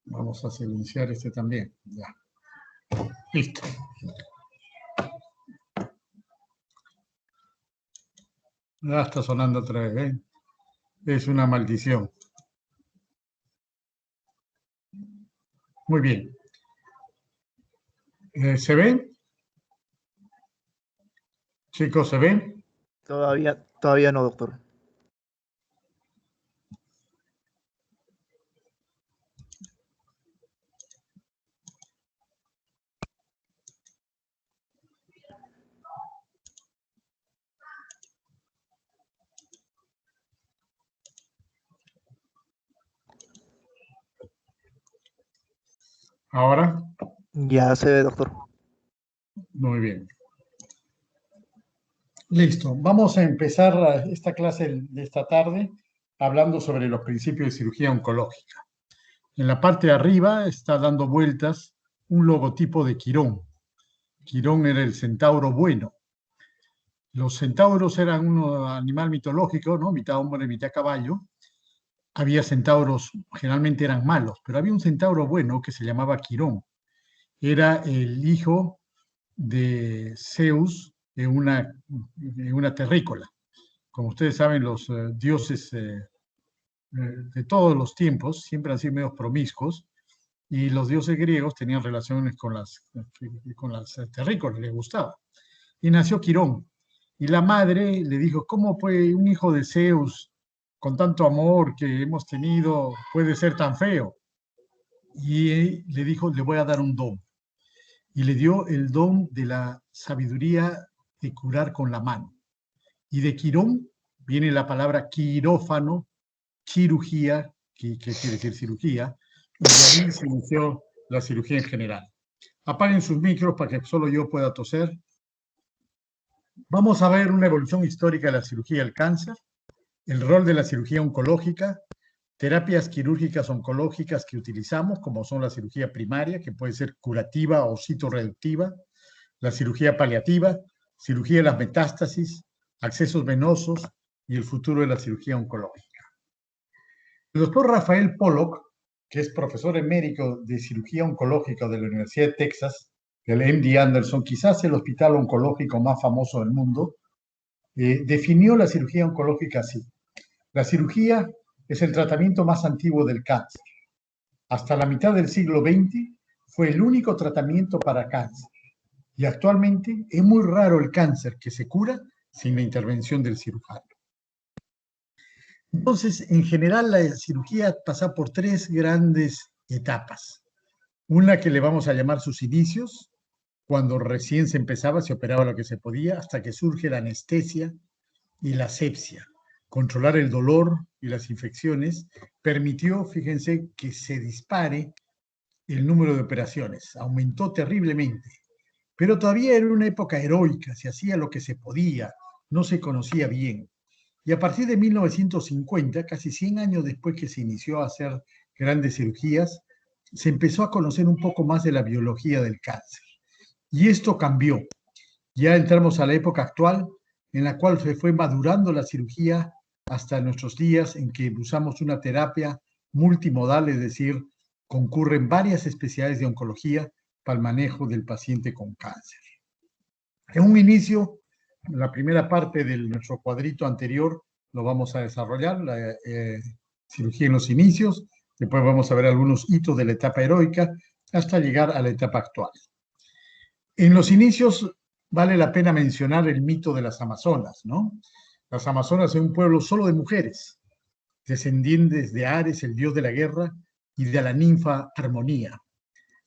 Vamos a silenciar este también. Ya. Listo. Ya está sonando otra vez, ¿eh? Es una maldición. Muy bien. ¿Se ven? Chicos, ¿se ven? Todavía no, doctor. ¿Ahora? Ya se ve, doctor. Muy bien. Listo. Vamos a empezar esta clase de esta tarde hablando sobre los principios de cirugía oncológica. En la parte de arriba está dando vueltas un logotipo de Quirón. Quirón era el centauro bueno. Los centauros eran un animal mitológico, ¿no? Mitad hombre, mitad caballo. Había centauros, generalmente eran malos, pero había un centauro bueno que se llamaba Quirón. Era el hijo de Zeus en una terrícola. Como ustedes saben, los dioses de todos los tiempos siempre han sido medio promiscuos, y los dioses griegos tenían relaciones con las terrícolas, les gustaba. Y nació Quirón. Y la madre le dijo, ¿cómo puede un hijo de Zeus, con tanto amor que hemos tenido, puede ser tan feo? Y le dijo, le voy a dar un don. Y le dio el don de la sabiduría de curar con la mano. Y de Quirón viene la palabra quirófano, cirugía, que quiere decir cirugía, y de ahí se inició la cirugía en general. Apaguen sus micros para que solo yo pueda toser. Vamos a ver una evolución histórica de la cirugía del cáncer, el rol de la cirugía oncológica, terapias quirúrgicas oncológicas que utilizamos, como son la cirugía primaria, que puede ser curativa o citoreductiva, la cirugía paliativa, cirugía de las metástasis, accesos venosos y el futuro de la cirugía oncológica. El doctor Rafael Pollock, que es profesor emérito de cirugía oncológica de la Universidad de Texas, del MD Anderson, quizás el hospital oncológico más famoso del mundo, definió la cirugía oncológica así. La cirugía es el tratamiento más antiguo del cáncer. Hasta la mitad del siglo XX fue el único tratamiento para cáncer. Y actualmente es muy raro el cáncer que se cura sin la intervención del cirujano. Entonces, en general, la cirugía pasa por tres grandes etapas. Una que le vamos a llamar sus inicios, cuando recién se empezaba, se operaba lo que se podía, hasta que surge la anestesia y la asepsia. Controlar el dolor y las infecciones permitió, fíjense, que se dispare el número de operaciones. Aumentó terriblemente. Pero todavía era una época heroica, se hacía lo que se podía, no se conocía bien. Y a partir de 1950, casi 100 años después que se inició a hacer grandes cirugías, se empezó a conocer un poco más de la biología del cáncer. Y esto cambió. Ya entramos a la época actual, en la cual se fue madurando la cirugía hasta nuestros días, en que usamos una terapia multimodal, es decir, concurren varias especialidades de oncología para el manejo del paciente con cáncer. En un inicio, la primera parte de nuestro cuadrito anterior lo vamos a desarrollar, la cirugía en los inicios, después vamos a ver algunos hitos de la etapa heroica hasta llegar a la etapa actual. En los inicios vale la pena mencionar el mito de las Amazonas, ¿no? Las Amazonas son un pueblo solo de mujeres, descendientes de Ares, el dios de la guerra, y de la ninfa Armonía.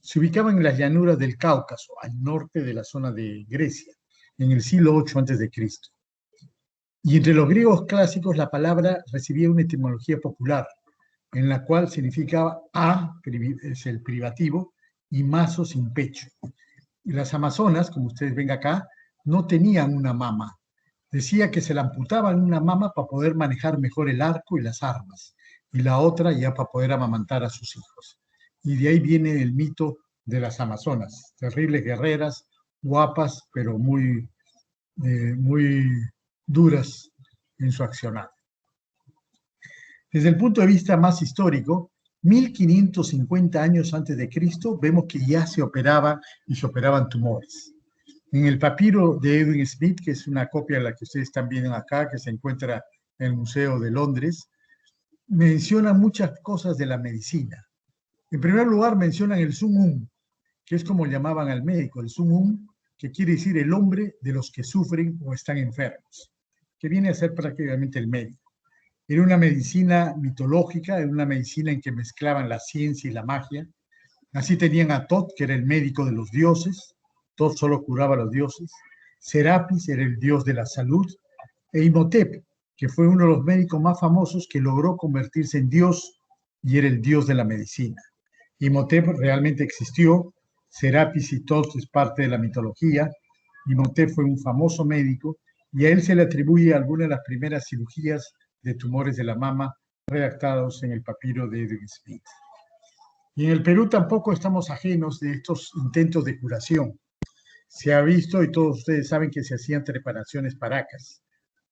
Se ubicaban en las llanuras del Cáucaso, al norte de la zona de Grecia, en el siglo VIII a.C. Y entre los griegos clásicos la palabra recibía una etimología popular, en la cual significaba es el privativo, y mazo sin pecho. Y las amazonas, como ustedes ven acá, no tenían una mama. Decía que se la amputaban una mama para poder manejar mejor el arco y las armas, y la otra ya para poder amamantar a sus hijos. Y de ahí viene el mito de las amazonas, terribles guerreras, guapas, pero muy duras en su accionar. Desde el punto de vista más histórico, 1550 años antes de Cristo, vemos que ya se operaba y se operaban tumores. En el papiro de Edwin Smith, que es una copia de la que ustedes están viendo acá, que se encuentra en el Museo de Londres, menciona muchas cosas de la medicina. En primer lugar, mencionan el sumum, que es como llamaban al médico, el sumum, que quiere decir el hombre de los que sufren o están enfermos, que viene a ser prácticamente el médico. Era una medicina mitológica, era una medicina en que mezclaban la ciencia y la magia. Así tenían a Tot, que era el médico de los dioses. Tot solo curaba a los dioses. Serapis era el dios de la salud. E Imhotep, que fue uno de los médicos más famosos que logró convertirse en dios y era el dios de la medicina. Imhotep realmente existió. Serapis y Tot es parte de la mitología. Imhotep fue un famoso médico y a él se le atribuye algunas de las primeras cirugías de tumores de la mama redactados en el papiro de Edwin Smith. Y en el Perú tampoco estamos ajenos de estos intentos de curación. Se ha visto, y todos ustedes saben, que se hacían trepanaciones paracas.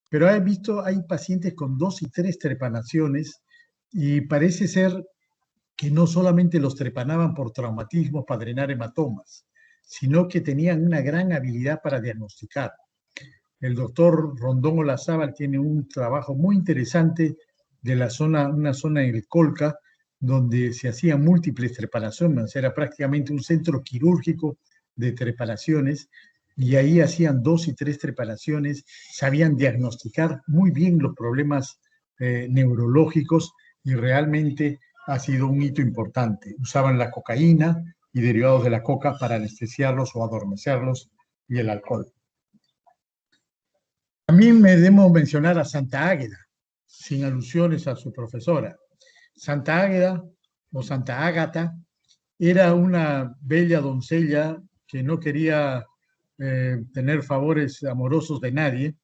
Pero hay pacientes con 2 y 3 trepanaciones y parece ser que no solamente los trepanaban por traumatismos para drenar hematomas, sino que tenían una gran habilidad para diagnosticar. El doctor Rondón Olazábal tiene un trabajo muy interesante de una zona en el Colca, donde se hacían múltiples trepanaciones, era prácticamente un centro quirúrgico de trepanaciones, y ahí hacían 2 y 3 trepanaciones, sabían diagnosticar muy bien los problemas neurológicos y realmente ha sido un hito importante. Usaban la cocaína y derivados de la coca para anestesiarlos o adormecerlos y el alcohol. También me debo mencionar a Santa Águeda, sin alusiones a su profesora. Santa Águeda o Santa Ágata era una bella doncella que no quería tener favores amorosos de nadie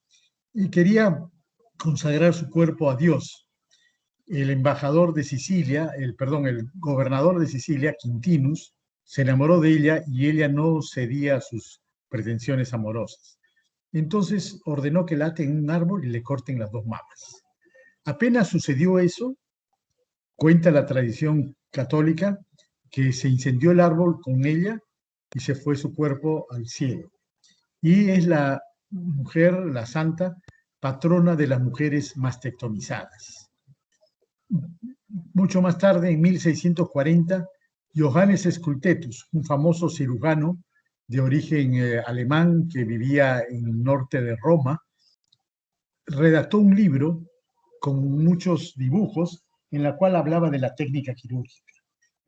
y quería consagrar su cuerpo a Dios. El embajador de Sicilia, el gobernador de Sicilia, Quintinus, se enamoró de ella y ella no cedía a sus pretensiones amorosas. Entonces ordenó que la aten en un árbol y le corten las 2 mamas. Apenas sucedió eso, cuenta la tradición católica que se incendió el árbol con ella y se fue su cuerpo al cielo. Y es la mujer, la santa, patrona de las mujeres mastectomizadas. Mucho más tarde, en 1640, Johannes Scultetus, un famoso cirujano de origen alemán que vivía en el norte de Roma, redactó un libro con muchos dibujos en la cual hablaba de la técnica quirúrgica.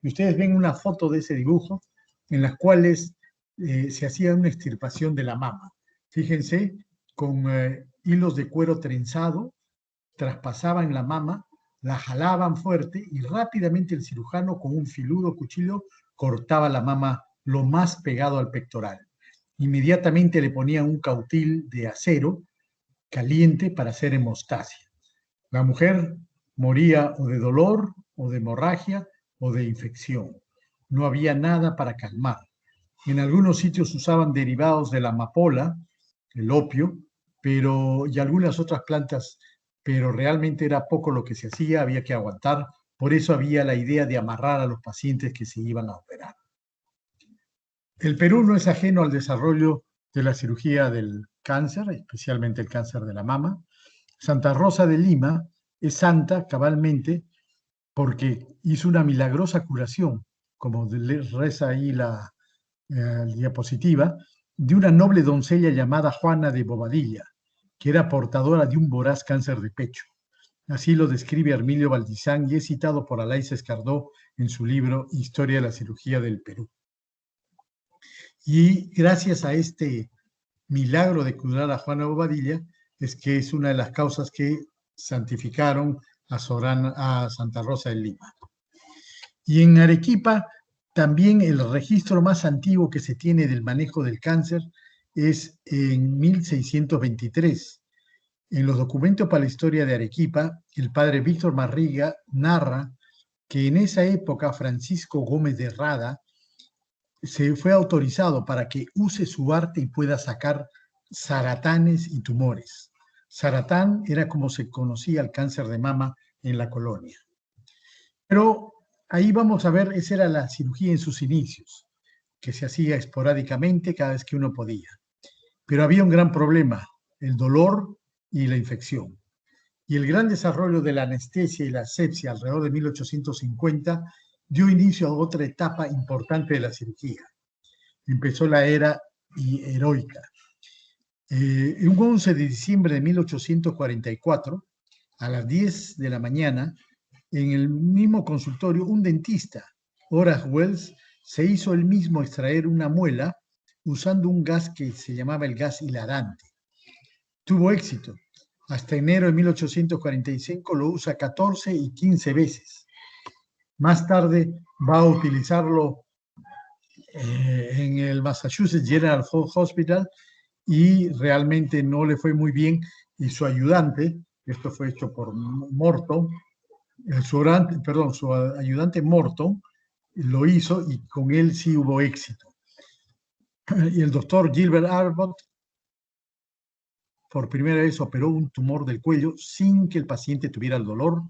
Y ustedes ven una foto de ese dibujo en las cuales se hacía una extirpación de la mama. Fíjense, con hilos de cuero trenzado, traspasaban la mama, la jalaban fuerte y rápidamente el cirujano con un filudo cuchillo cortaba la mama lo más pegado al pectoral. Inmediatamente le ponían un cautil de acero caliente para hacer hemostasia. La mujer moría o de dolor, o de hemorragia, o de infección. No había nada para calmar. En algunos sitios usaban derivados de la amapola, el opio, y algunas otras plantas, pero realmente era poco lo que se hacía, había que aguantar. Por eso había la idea de amarrar a los pacientes que se iban a operar. El Perú no es ajeno al desarrollo de la cirugía del cáncer, especialmente el cáncer de la mama. Santa Rosa de Lima es santa cabalmente porque hizo una milagrosa curación, como reza ahí la diapositiva, de una noble doncella llamada Juana de Bobadilla, que era portadora de un voraz cáncer de pecho. Así lo describe Hermilio Valdizán y es citado por Alaiza Escardó en su libro Historia de la Cirugía del Perú. Y gracias a este milagro de curar a Juana Bobadilla es que es una de las causas que santificaron a Santa Rosa de Lima. Y en Arequipa también el registro más antiguo que se tiene del manejo del cáncer es en 1623. En los documentos para la historia de Arequipa, el padre Víctor Marriga narra que en esa época Francisco Gómez de Rada se fue autorizado para que use su arte y pueda sacar saratanes y tumores. Saratán era como se conocía el cáncer de mama en la colonia. Pero ahí vamos a ver, esa era la cirugía en sus inicios, que se hacía esporádicamente cada vez que uno podía. Pero había un gran problema, el dolor y la infección. Y el gran desarrollo de la anestesia y la asepsia alrededor de 1850 dio inicio a otra etapa importante de la cirugía. Empezó la era heroica. Un 11 de diciembre de 1844, a las 10 de la mañana, en el mismo consultorio, un dentista, Horace Wells, se hizo él mismo extraer una muela usando un gas que se llamaba el gas hilarante. Tuvo éxito. Hasta enero de 1845 lo usa 14 y 15 veces. Más tarde va a utilizarlo en el Massachusetts General Hospital y realmente no le fue muy bien, y su ayudante, esto fue hecho por Morton, su ayudante Morton lo hizo y con él sí hubo éxito. Y el doctor Gilbert Abbott por primera vez operó un tumor del cuello sin que el paciente tuviera el dolor.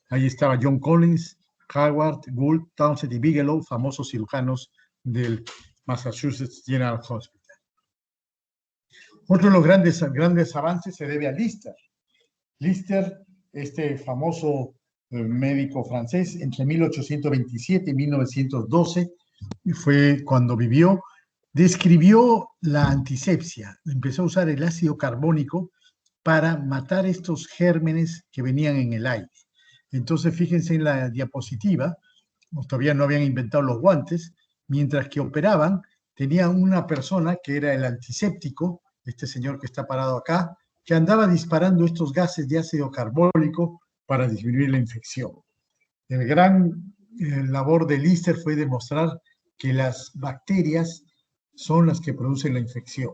Ahí estaba John Collins, Howard, Gould, Townsend y Bigelow, famosos cirujanos del Massachusetts General Hospital. Otro de los grandes avances se debe a Lister. Lister, este famoso médico francés, entre 1827 y 1912, fue cuando vivió, describió la antisepsia. Empezó a usar el ácido carbónico para matar estos gérmenes que venían en el aire. Entonces, fíjense en la diapositiva, todavía no habían inventado los guantes, mientras que operaban, tenían una persona que era el antiséptico, este señor que está parado acá, que andaba disparando estos gases de ácido carbónico para disminuir la infección. El gran labor de Lister fue demostrar que las bacterias son las que producen la infección.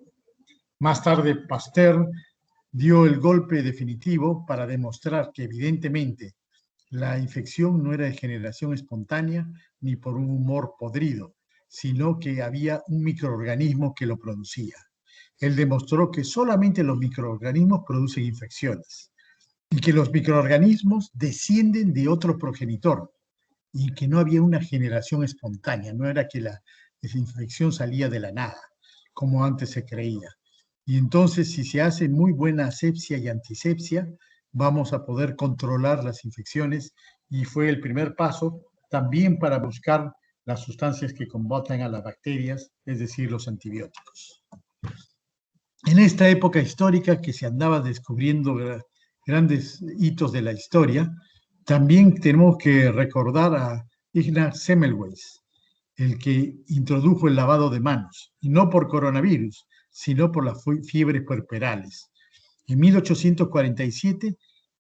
Más tarde, Pasteur dio el golpe definitivo para demostrar que evidentemente la infección no era de generación espontánea ni por un humor podrido, sino que había un microorganismo que lo producía. Él demostró que solamente los microorganismos producen infecciones y que los microorganismos descienden de otro progenitor y que no había una generación espontánea, no era que la infección salía de la nada, como antes se creía. Y entonces, si se hace muy buena asepsia y antisepsia, vamos a poder controlar las infecciones, y fue el primer paso también para buscar las sustancias que combatan a las bacterias, es decir, los antibióticos. En esta época histórica que se andaba descubriendo grandes hitos de la historia, también tenemos que recordar a Ignaz Semmelweis, el que introdujo el lavado de manos, y no por coronavirus, sino por las fiebres puerperales. En 1847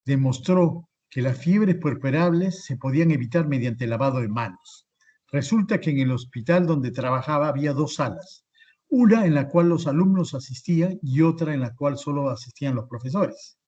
demostró que las fiebres puerperales se podían evitar mediante el lavado de manos. Resulta que en el hospital donde trabajaba había dos salas, una en la cual los alumnos asistían y otra en la cual solo asistían los profesores.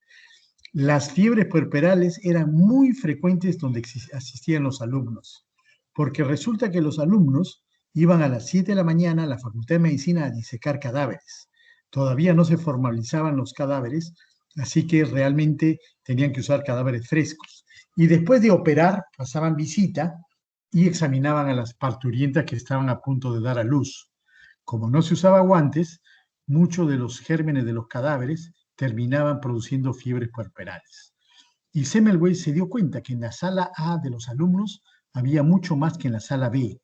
Las fiebres puerperales eran muy frecuentes donde asistían los alumnos, porque resulta que los alumnos iban a las 7 de la mañana a la Facultad de Medicina a disecar cadáveres. Todavía no se formalizaban los cadáveres, así que realmente tenían que usar cadáveres frescos. Y después de operar, pasaban visita y examinaban a las parturientas que estaban a punto de dar a luz. Como no se usaba guantes, muchos de los gérmenes de los cadáveres terminaban produciendo fiebres puerperales. Y Semmelweis se dio cuenta que en la sala A de los alumnos había mucho más que en la sala B.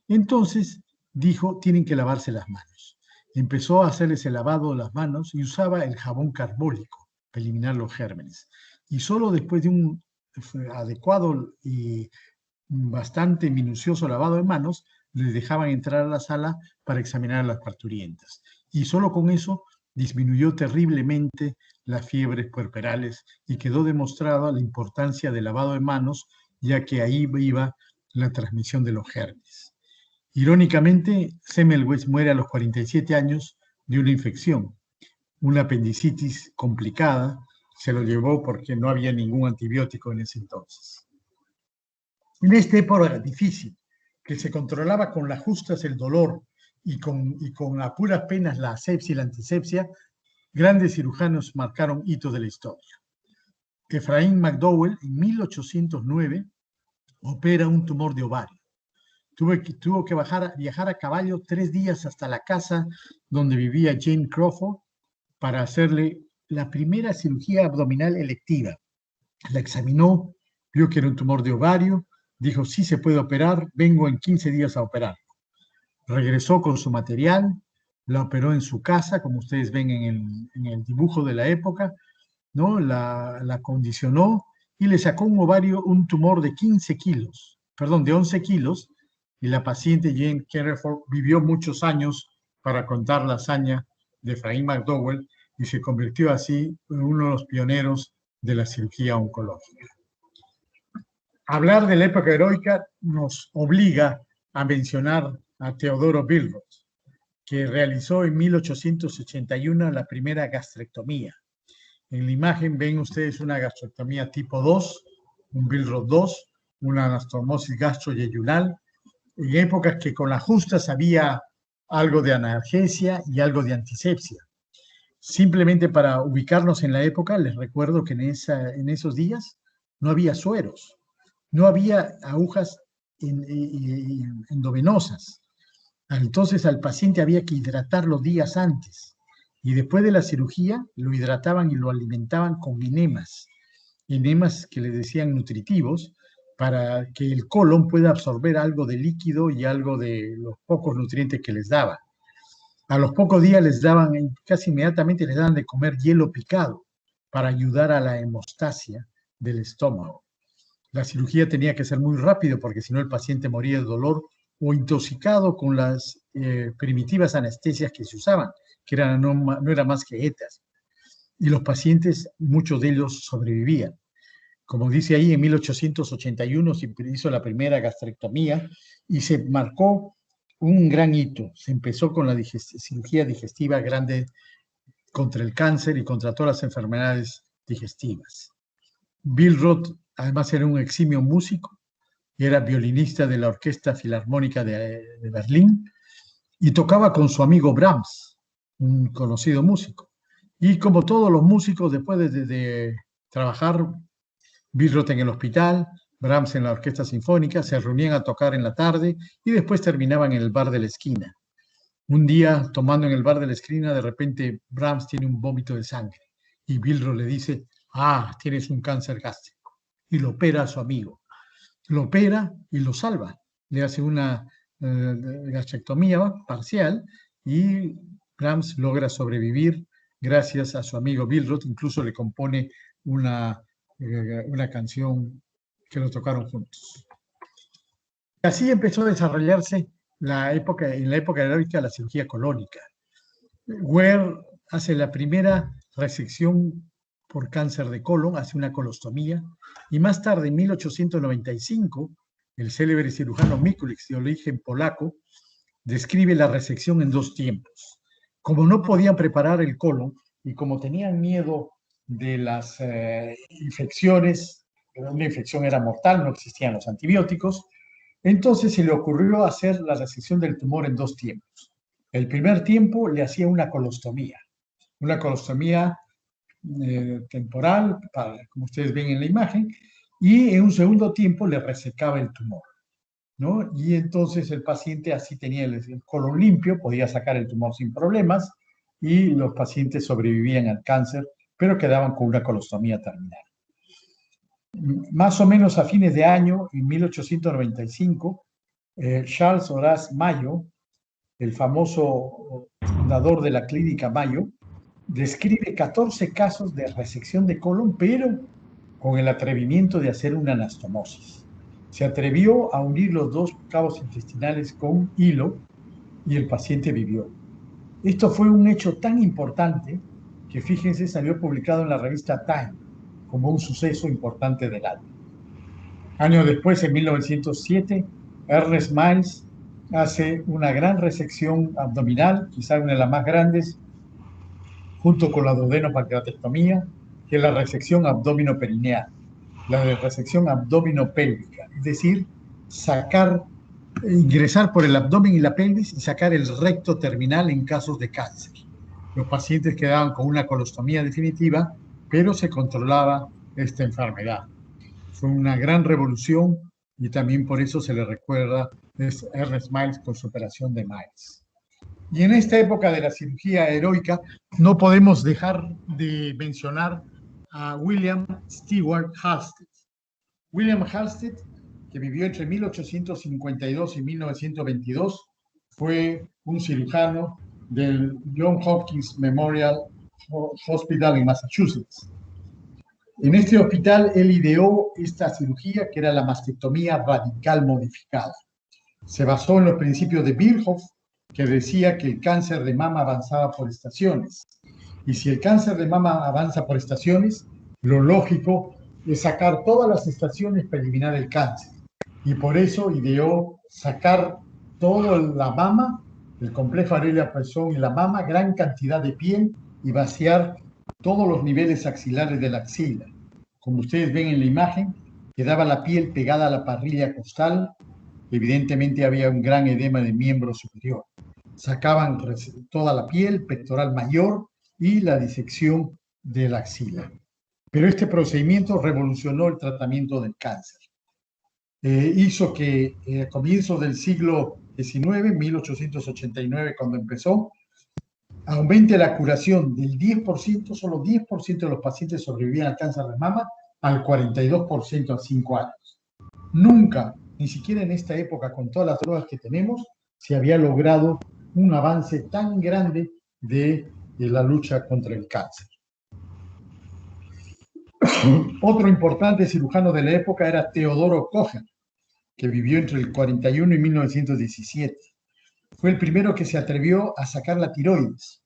Entonces dijo, tienen que lavarse las manos. Empezó a hacerles el lavado de las manos y usaba el jabón carbólico para eliminar los gérmenes. Y solo después de un adecuado y bastante minucioso lavado de manos, les dejaban entrar a la sala para examinar a las parturientas. Y solo con eso disminuyó terriblemente las fiebres puerperales y quedó demostrada la importancia del lavado de manos, ya que ahí iba la transmisión de los gérmenes. Irónicamente, Semmelweis muere a los 47 años de una infección, una apendicitis complicada. Se lo llevó porque no había ningún antibiótico en ese entonces. En esta época era difícil, que se controlaba con las justas el dolor y con a puras penas la asepsia y la antisepsia. Grandes cirujanos marcaron hitos de la historia. Ephraim McDowell, en 1809, opera un tumor de ovario. Tuvo que viajar a caballo 3 días hasta la casa donde vivía Jane Crawford para hacerle la primera cirugía abdominal electiva. La examinó, vio que era un tumor de ovario, dijo, sí se puede operar, vengo en 15 días a operar. Regresó con su material, la operó en su casa, como ustedes ven en el dibujo de la época, ¿no? La condicionó y le sacó un ovario, un tumor de 15 kilos, perdón, de 11 kilos, y la paciente Jane Crawford vivió muchos años para contar la hazaña de Efraín McDowell y se convirtió así en uno de los pioneros de la cirugía oncológica. Hablar de la época heroica nos obliga a mencionar a Teodoro Billroth, que realizó en 1881 la primera gastrectomía. En la imagen ven ustedes una gastrectomía tipo 2, un Billroth 2, una anastomosis gastroyeyunal, en épocas que con las justas había algo de analgesia y algo de antisepsia. Simplemente para ubicarnos en la época, les recuerdo que en esos días no había sueros, no había agujas endovenosas. Entonces al paciente había que hidratarlo días antes y después de la cirugía lo hidrataban y lo alimentaban con enemas que les decían nutritivos para que el colon pueda absorber algo de líquido y algo de los pocos nutrientes que les daba. A los pocos días les daban, casi inmediatamente les daban de comer hielo picado para ayudar a la hemostasia del estómago. La cirugía tenía que ser muy rápido porque si no el paciente moría de dolor o intoxicado con las primitivas anestesias que se usaban, que no eran más que ETAs. Y los pacientes, muchos de ellos sobrevivían. Como dice ahí, en 1881 se hizo la primera gastrectomía y se marcó un gran hito. Se empezó con la cirugía digestiva grande contra el cáncer y contra todas las enfermedades digestivas. Billroth, además, era un eximio músico, era violinista de la Orquesta Filarmónica de Berlín y tocaba con su amigo Brahms, un conocido músico. Y como todos los músicos, después de trabajar, Billroth en el hospital, Brahms en la Orquesta Sinfónica, se reunían a tocar en la tarde y después terminaban en el bar de la esquina. Un día, tomando en el bar de la esquina, de repente Brahms tiene un vómito de sangre y Billroth le dice, tienes un cáncer gástrico, y lo opera a su amigo. Lo opera y lo salva. Le hace una gastrectomía parcial y Brahms logra sobrevivir gracias a su amigo Billroth, incluso le compone una canción que lo tocaron juntos. Así empezó a desarrollarse en la época heroica la cirugía colónica. Ware hace la primera resección por cáncer de colon, hace una colostomía, y más tarde, en 1895, el célebre cirujano Mikulicz, de origen polaco, describe la resección en 2 tiempos. Como no podían preparar el colon y como tenían miedo de las infecciones, una infección era mortal, no existían los antibióticos, entonces se le ocurrió hacer la resección del tumor en 2 tiempos. El primer tiempo le hacía una colostomía temporal, como ustedes ven en la imagen, y en un segundo tiempo le resecaba el tumor, ¿no? Y entonces el paciente así tenía el colon limpio, podía sacar el tumor sin problemas, y los pacientes sobrevivían al cáncer, pero quedaban con una colostomía terminal. Más o menos a fines de año, en 1895, Charles Horace Mayo, el famoso fundador de la clínica Mayo, describe 14 casos de resección de colon, pero con el atrevimiento de hacer una anastomosis. Se atrevió a unir los 2 cabos intestinales con hilo y el paciente vivió. Esto fue un hecho tan importante que, fíjense, salió publicado en la revista Time como un suceso importante del año. Años después, en 1907, Ernest Miles hace una gran resección abdominal, quizá una de las más grandes, junto con la duodenopancreatectomía, que es la resección abdominoperineal, la de resección abdominopélvica, es decir, ingresar por el abdomen y la pelvis y sacar el recto terminal en casos de cáncer. Los pacientes quedaban con una colostomía definitiva, pero se controlaba esta enfermedad. Fue una gran revolución y también por eso se le recuerda es Ernest Miles con su operación de Miles. Y en esta época de la cirugía heroica no podemos dejar de mencionar a William Stewart Halsted. William Halsted, que vivió entre 1852 y 1922, fue un cirujano del Johns Hopkins Memorial Hospital en Massachusetts. En este hospital él ideó esta cirugía que era la mastectomía radical modificada. Se basó en los principios de Virchow, que decía que el cáncer de mama avanzaba por estaciones. Y si el cáncer de mama avanza por estaciones, lo lógico es sacar todas las estaciones para eliminar el cáncer. Y por eso ideó sacar toda la mama, el complejo Areola-Poisson y la mama, gran cantidad de piel y vaciar todos los niveles axilares de la axila. Como ustedes ven en la imagen, quedaba la piel pegada a la parrilla costal. Evidentemente había un gran edema del miembro superior. Sacaban toda la piel, pectoral mayor y la disección de la axila. Pero este procedimiento revolucionó el tratamiento del cáncer. Hizo que a comienzos del siglo XIX, 1889, cuando empezó, aumente la curación del 10%, solo 10% de los pacientes sobrevivían al cáncer de mama, al 42% a 5 años. Nunca, ni siquiera en esta época, con todas las drogas que tenemos, se había logrado un avance tan grande de la lucha contra el cáncer. Otro importante cirujano de la época era Teodoro Kocher, que vivió entre el 41 y 1917. Fue el primero que se atrevió a sacar la tiroides.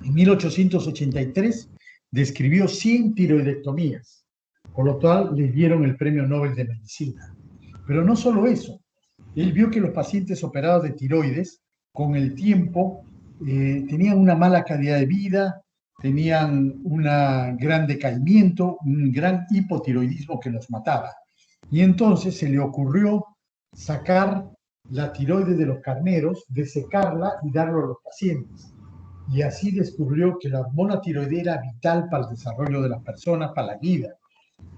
En 1883 describió 100 tiroidectomías, por lo cual le dieron el Premio Nobel de Medicina. Pero no solo eso, él vio que los pacientes operados de tiroides, con el tiempo, tenían una mala calidad de vida, tenían un gran decaimiento, un gran hipotiroidismo que los mataba. Y entonces se le ocurrió sacar la tiroides de los carneros, desecarla y darlo a los pacientes. Y así descubrió que la hormona tiroidea era vital para el desarrollo de las personas, para la vida.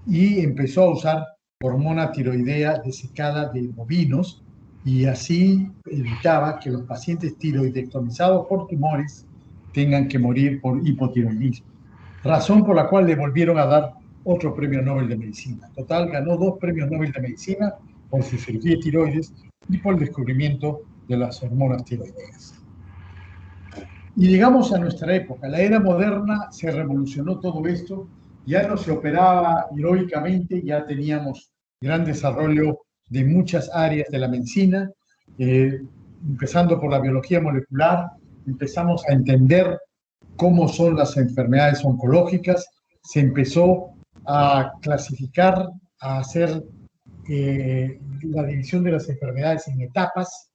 Y empezó a usar hormona tiroidea desecada de bovinos y así evitaba que los pacientes tiroidectomizados por tumores tengan que morir por hipotiroidismo. Razón por la cual le volvieron a dar otro premio Nobel de Medicina. Total, ganó 2 premios Nobel de Medicina por su cirugía de tiroides y por el descubrimiento de las hormonas tiroideas. Y llegamos a nuestra época. La era moderna se revolucionó todo esto. Ya no se operaba heroicamente, ya teníamos gran desarrollo de muchas áreas de la medicina, empezando por la biología molecular. Empezamos a entender cómo son las enfermedades oncológicas. Se empezó a clasificar, a hacer la división de las enfermedades en etapas.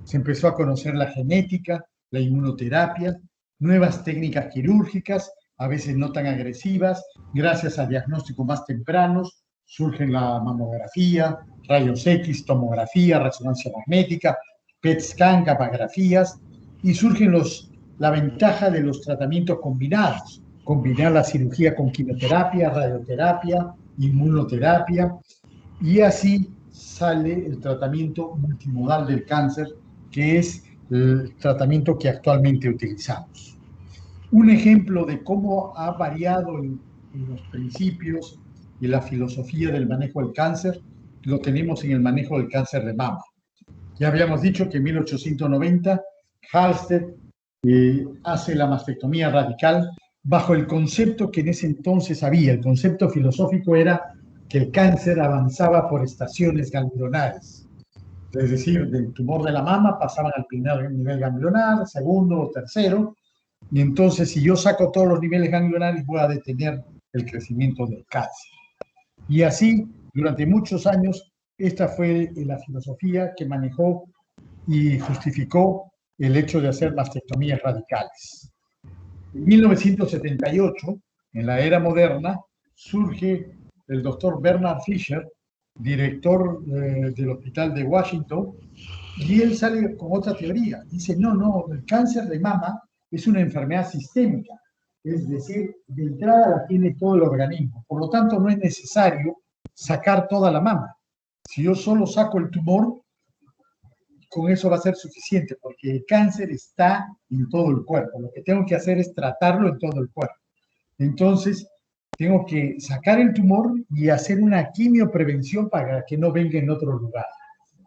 Se empezó a conocer la genética, la inmunoterapia, nuevas técnicas quirúrgicas, a veces no tan agresivas, gracias a diagnósticos más tempranos, surgen la mamografía, rayos X, tomografía, resonancia magnética, PET scan, capografías, y surgen la ventaja de los tratamientos combinados, combinar la cirugía con quimioterapia, radioterapia, inmunoterapia, y así sale el tratamiento multimodal del cáncer, que es el tratamiento que actualmente utilizamos. Un ejemplo de cómo ha variado en los principios y la filosofía del manejo del cáncer lo tenemos en el manejo del cáncer de mama. Ya habíamos dicho que en 1890 Halsted hace la mastectomía radical bajo el concepto que en ese entonces había. El concepto filosófico era que el cáncer avanzaba por estaciones ganglionares. Es decir, del tumor de la mama pasaban al primer nivel ganglionar, segundo o tercero, y entonces si yo saco todos los niveles ganglionares voy a detener el crecimiento del cáncer. Y así, durante muchos años, esta fue la filosofía que manejó y justificó el hecho de hacer mastectomías radicales. En 1978, en la era moderna, surge el doctor Bernard Fisher, director del Hospital de Washington, y él sale con otra teoría. Dice, no, el cáncer de mama es una enfermedad sistémica, es decir, de entrada la tiene todo el organismo. Por lo tanto, no es necesario sacar toda la mama. Si yo solo saco el tumor, con eso va a ser suficiente, porque el cáncer está en todo el cuerpo. Lo que tengo que hacer es tratarlo en todo el cuerpo. Entonces, tengo que sacar el tumor y hacer una quimioprevención para que no venga en otro lugar.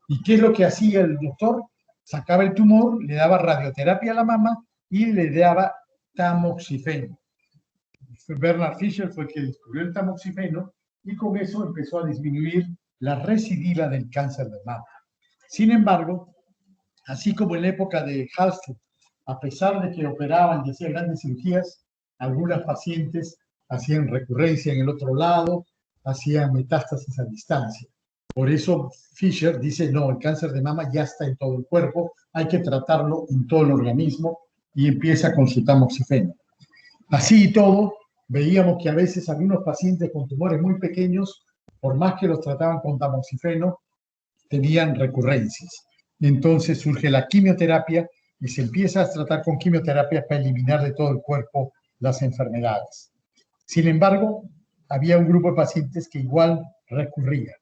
¿Y qué es lo que hacía el doctor? Sacaba el tumor, le daba radioterapia a la mama y le daba tamoxifeno. Bernard Fisher fue el que descubrió el tamoxifeno y con eso empezó a disminuir la recidiva del cáncer de mama. Sin embargo, así como en la época de Halsted, a pesar de que operaban y hacían grandes cirugías, algunas pacientes hacían recurrencia en el otro lado, hacían metástasis a distancia. Por eso Fisher dice, no, el cáncer de mama ya está en todo el cuerpo, hay que tratarlo en todo el organismo y empieza con su tamoxifeno. Así y todo, veíamos que a veces algunos pacientes con tumores muy pequeños, por más que los trataban con tamoxifeno, tenían recurrencias. Entonces surge la quimioterapia y se empieza a tratar con quimioterapia para eliminar de todo el cuerpo las enfermedades. Sin embargo, había un grupo de pacientes que igual recurrían.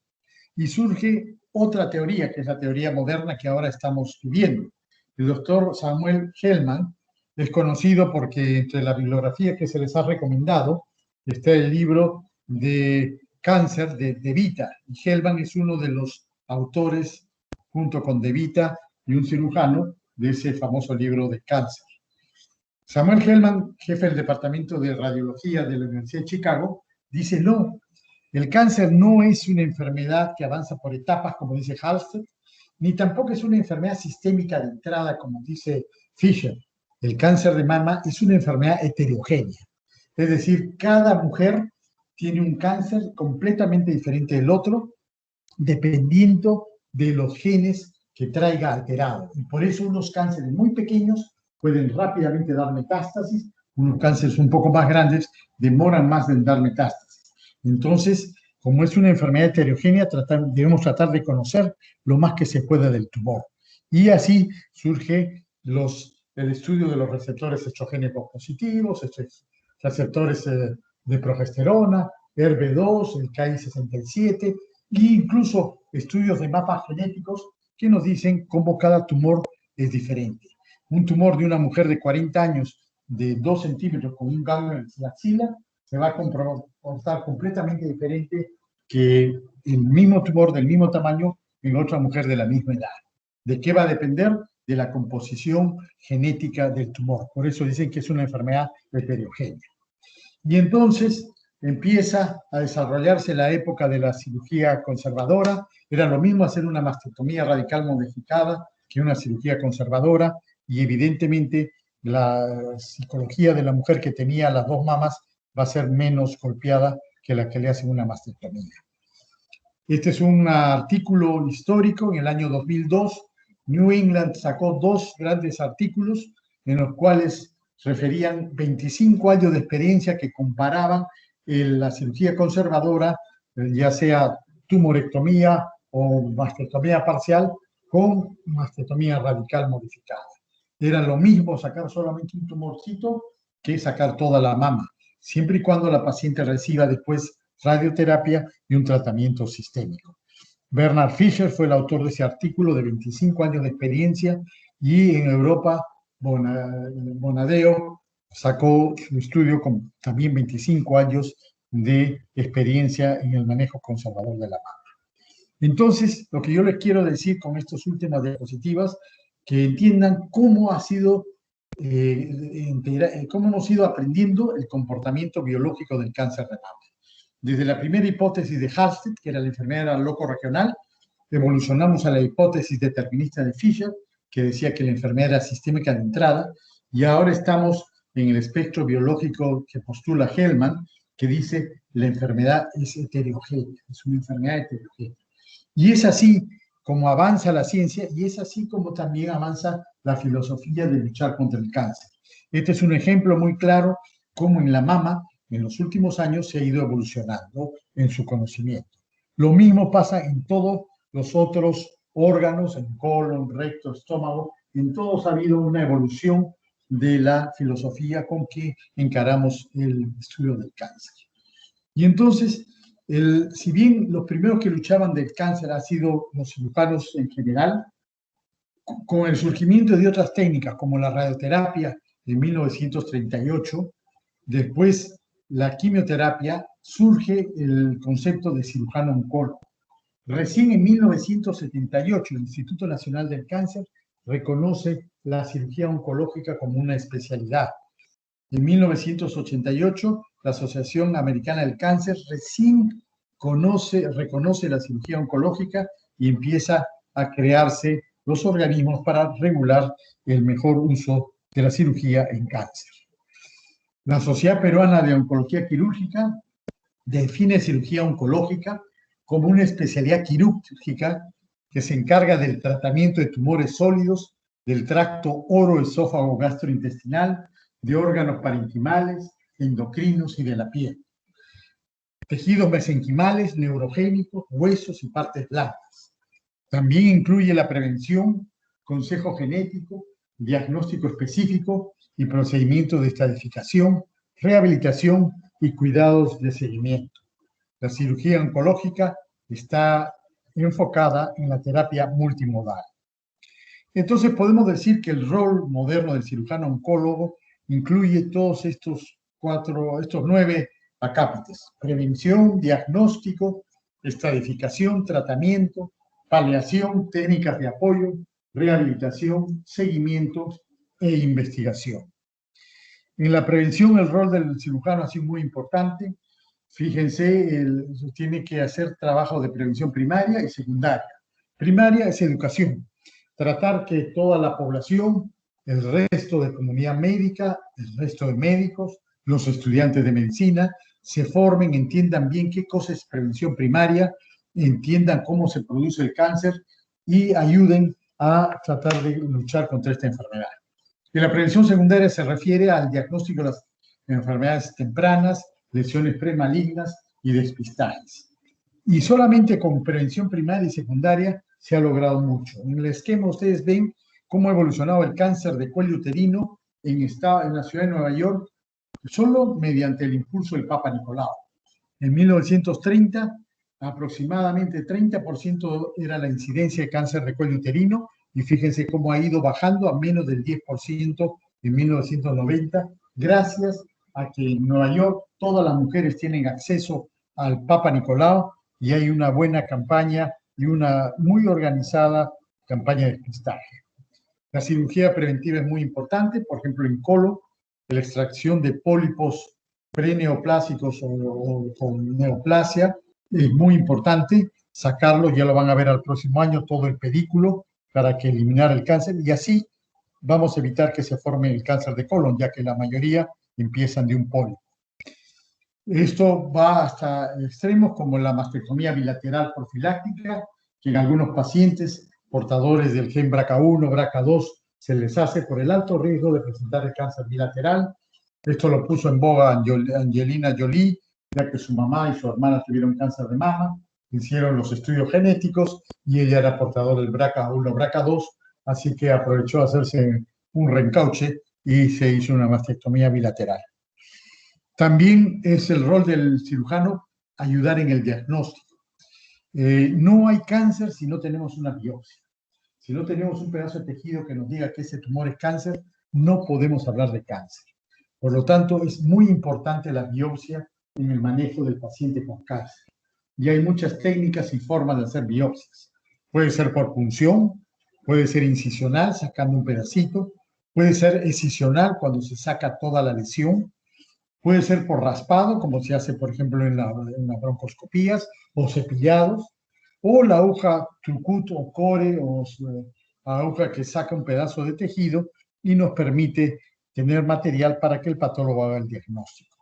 Y surge otra teoría, que es la teoría moderna que ahora estamos viviendo. El doctor Samuel Hellman es conocido porque entre la bibliografía que se les ha recomendado está el libro de cáncer de De Vita. Y Hellman es uno de los autores, junto con De Vita y un cirujano, de ese famoso libro de cáncer. Samuel Hellman, jefe del Departamento de Radiología de la Universidad de Chicago, dice, no, el cáncer no es una enfermedad que avanza por etapas, como dice Halsted, ni tampoco es una enfermedad sistémica de entrada, como dice Fisher. El cáncer de mama es una enfermedad heterogénea. Es decir, cada mujer tiene un cáncer completamente diferente del otro, dependiendo de los genes que traiga alterado. Y por eso unos cánceres muy pequeños pueden rápidamente dar metástasis, unos cánceres un poco más grandes demoran más en dar metástasis. Entonces, como es una enfermedad heterogénea, debemos tratar de conocer lo más que se pueda del tumor. Y así surge el estudio de los receptores estrogénicos positivos, receptores de progesterona, HER2, el Ki67, e incluso estudios de mapas genéticos que nos dicen cómo cada tumor es diferente. Un tumor de una mujer de 40 años de 2 centímetros con un ganglio en la axila se va a comportar completamente diferente que el mismo tumor del mismo tamaño en otra mujer de la misma edad. ¿De qué va a depender? De la composición genética del tumor. Por eso dicen que es una enfermedad heterogénea. Y entonces empieza a desarrollarse la época de la cirugía conservadora. Era lo mismo hacer una mastectomía radical modificada que una cirugía conservadora, y evidentemente la psicología de la mujer que tenía las dos mamas va a ser menos golpeada que la que le hacen una mastectomía. Este es un artículo histórico. En el año 2002, New England sacó 2 grandes artículos en los cuales referían 25 años de experiencia que comparaban la cirugía conservadora, ya sea tumorectomía o mastectomía parcial, con mastectomía radical modificada. Era lo mismo sacar solamente un tumorcito que sacar toda la mama, siempre y cuando la paciente reciba después radioterapia y un tratamiento sistémico. Bernard Fisher fue el autor de ese artículo de 25 años de experiencia, y en Europa Bonadeo sacó su estudio con también 25 años de experiencia en el manejo conservador de la mama. Entonces, lo que yo les quiero decir con estas últimas diapositivas, que entiendan cómo ha sido, cómo hemos ido aprendiendo el comportamiento biológico del cáncer de mama. Desde la primera hipótesis de Halsted, que era la enfermedad loco-regional, evolucionamos a la hipótesis determinista de Fisher, que decía que la enfermedad era sistémica de entrada, y ahora estamos en el espectro biológico que postula Hellman, que dice la enfermedad es heterogénea, es una enfermedad heterogénea. Y es así como avanza la ciencia, y es así como también avanza la filosofía de luchar contra el cáncer. Este es un ejemplo muy claro cómo en la mama, en los últimos años, se ha ido evolucionando en su conocimiento. Lo mismo pasa en todos los otros órganos, en colon, recto, estómago, en todos ha habido una evolución de la filosofía con que encaramos el estudio del cáncer. Y entonces, Si bien los primeros que luchaban del cáncer han sido los cirujanos en general, con el surgimiento de otras técnicas como la radioterapia en 1938, después la quimioterapia, surge el concepto de cirujano oncólogo. Recién en 1978 el Instituto Nacional del Cáncer reconoce la cirugía oncológica como una especialidad. En 1988 la Asociación Americana del Cáncer recién reconoce la cirugía oncológica y empieza a crearse los organismos para regular el mejor uso de la cirugía en cáncer. La Sociedad Peruana de Oncología Quirúrgica define cirugía oncológica como una especialidad quirúrgica que se encarga del tratamiento de tumores sólidos, del tracto oroesófago gastrointestinal, de órganos parenquimales, endocrinos y de la piel. Tejidos mesenquimales, neurogénicos, huesos y partes blandas. También incluye la prevención, consejo genético, diagnóstico específico y procedimientos de estadificación, rehabilitación y cuidados de seguimiento. La cirugía oncológica está enfocada en la terapia multimodal. Entonces podemos decir que el rol moderno del cirujano oncólogo incluye todos estos 9 acápites: prevención, diagnóstico, estadificación, tratamiento, paliación, técnicas de apoyo, rehabilitación, seguimiento e investigación. En la prevención el rol del cirujano ha sido muy importante. Fíjense, tiene que hacer trabajo de prevención primaria y secundaria. Primaria es educación, tratar que toda la población, el resto de comunidad médica, el resto de médicos, los estudiantes de medicina, se formen, entiendan bien qué cosa es prevención primaria, entiendan cómo se produce el cáncer y ayuden a tratar de luchar contra esta enfermedad. Y la prevención secundaria se refiere al diagnóstico de las enfermedades tempranas, lesiones premalignas y despistajes. Y solamente con prevención primaria y secundaria se ha logrado mucho. En el esquema ustedes ven cómo ha evolucionado el cáncer de cuello uterino en la ciudad de Nueva York, solo mediante el impulso del Papa Nicolau. En 1930, aproximadamente 30% era la incidencia de cáncer de cuello uterino, y fíjense cómo ha ido bajando a menos del 10% en 1990, gracias a que en Nueva York todas las mujeres tienen acceso al Papa Nicolau y hay una buena campaña y una muy organizada campaña de despistaje. La cirugía preventiva es muy importante, por ejemplo, en colon, la extracción de pólipos preneoplásicos o con neoplasia es muy importante, sacarlo, ya lo van a ver al próximo año, todo el pedículo para que eliminar el cáncer, y así vamos a evitar que se forme el cáncer de colon, ya que la mayoría empiezan de un pólipo. Esto va hasta extremos como la mastectomía bilateral profiláctica, que en algunos pacientes portadores del gen BRCA1, BRCA2, se les hace por el alto riesgo de presentar el cáncer bilateral. Esto lo puso en boga Angelina Jolie, ya que su mamá y su hermana tuvieron cáncer de mama, hicieron los estudios genéticos y ella era portador del BRCA1, BRCA2, así que aprovechó a hacerse un reencauche y se hizo una mastectomía bilateral. También es el rol del cirujano ayudar en el diagnóstico. No hay cáncer si no tenemos una biopsia. Si no tenemos un pedazo de tejido que nos diga que ese tumor es cáncer, no podemos hablar de cáncer. Por lo tanto, es muy importante la biopsia en el manejo del paciente con cáncer. Y hay muchas técnicas y formas de hacer biopsias. Puede ser por punción, puede ser incisional, sacando un pedacito, puede ser excisional cuando se saca toda la lesión, puede ser por raspado, como se hace, por ejemplo, en las broncoscopías, o cepillados, o la aguja Trucut o Core, o aguja que saca un pedazo de tejido y nos permite tener material para que el patólogo haga el diagnóstico.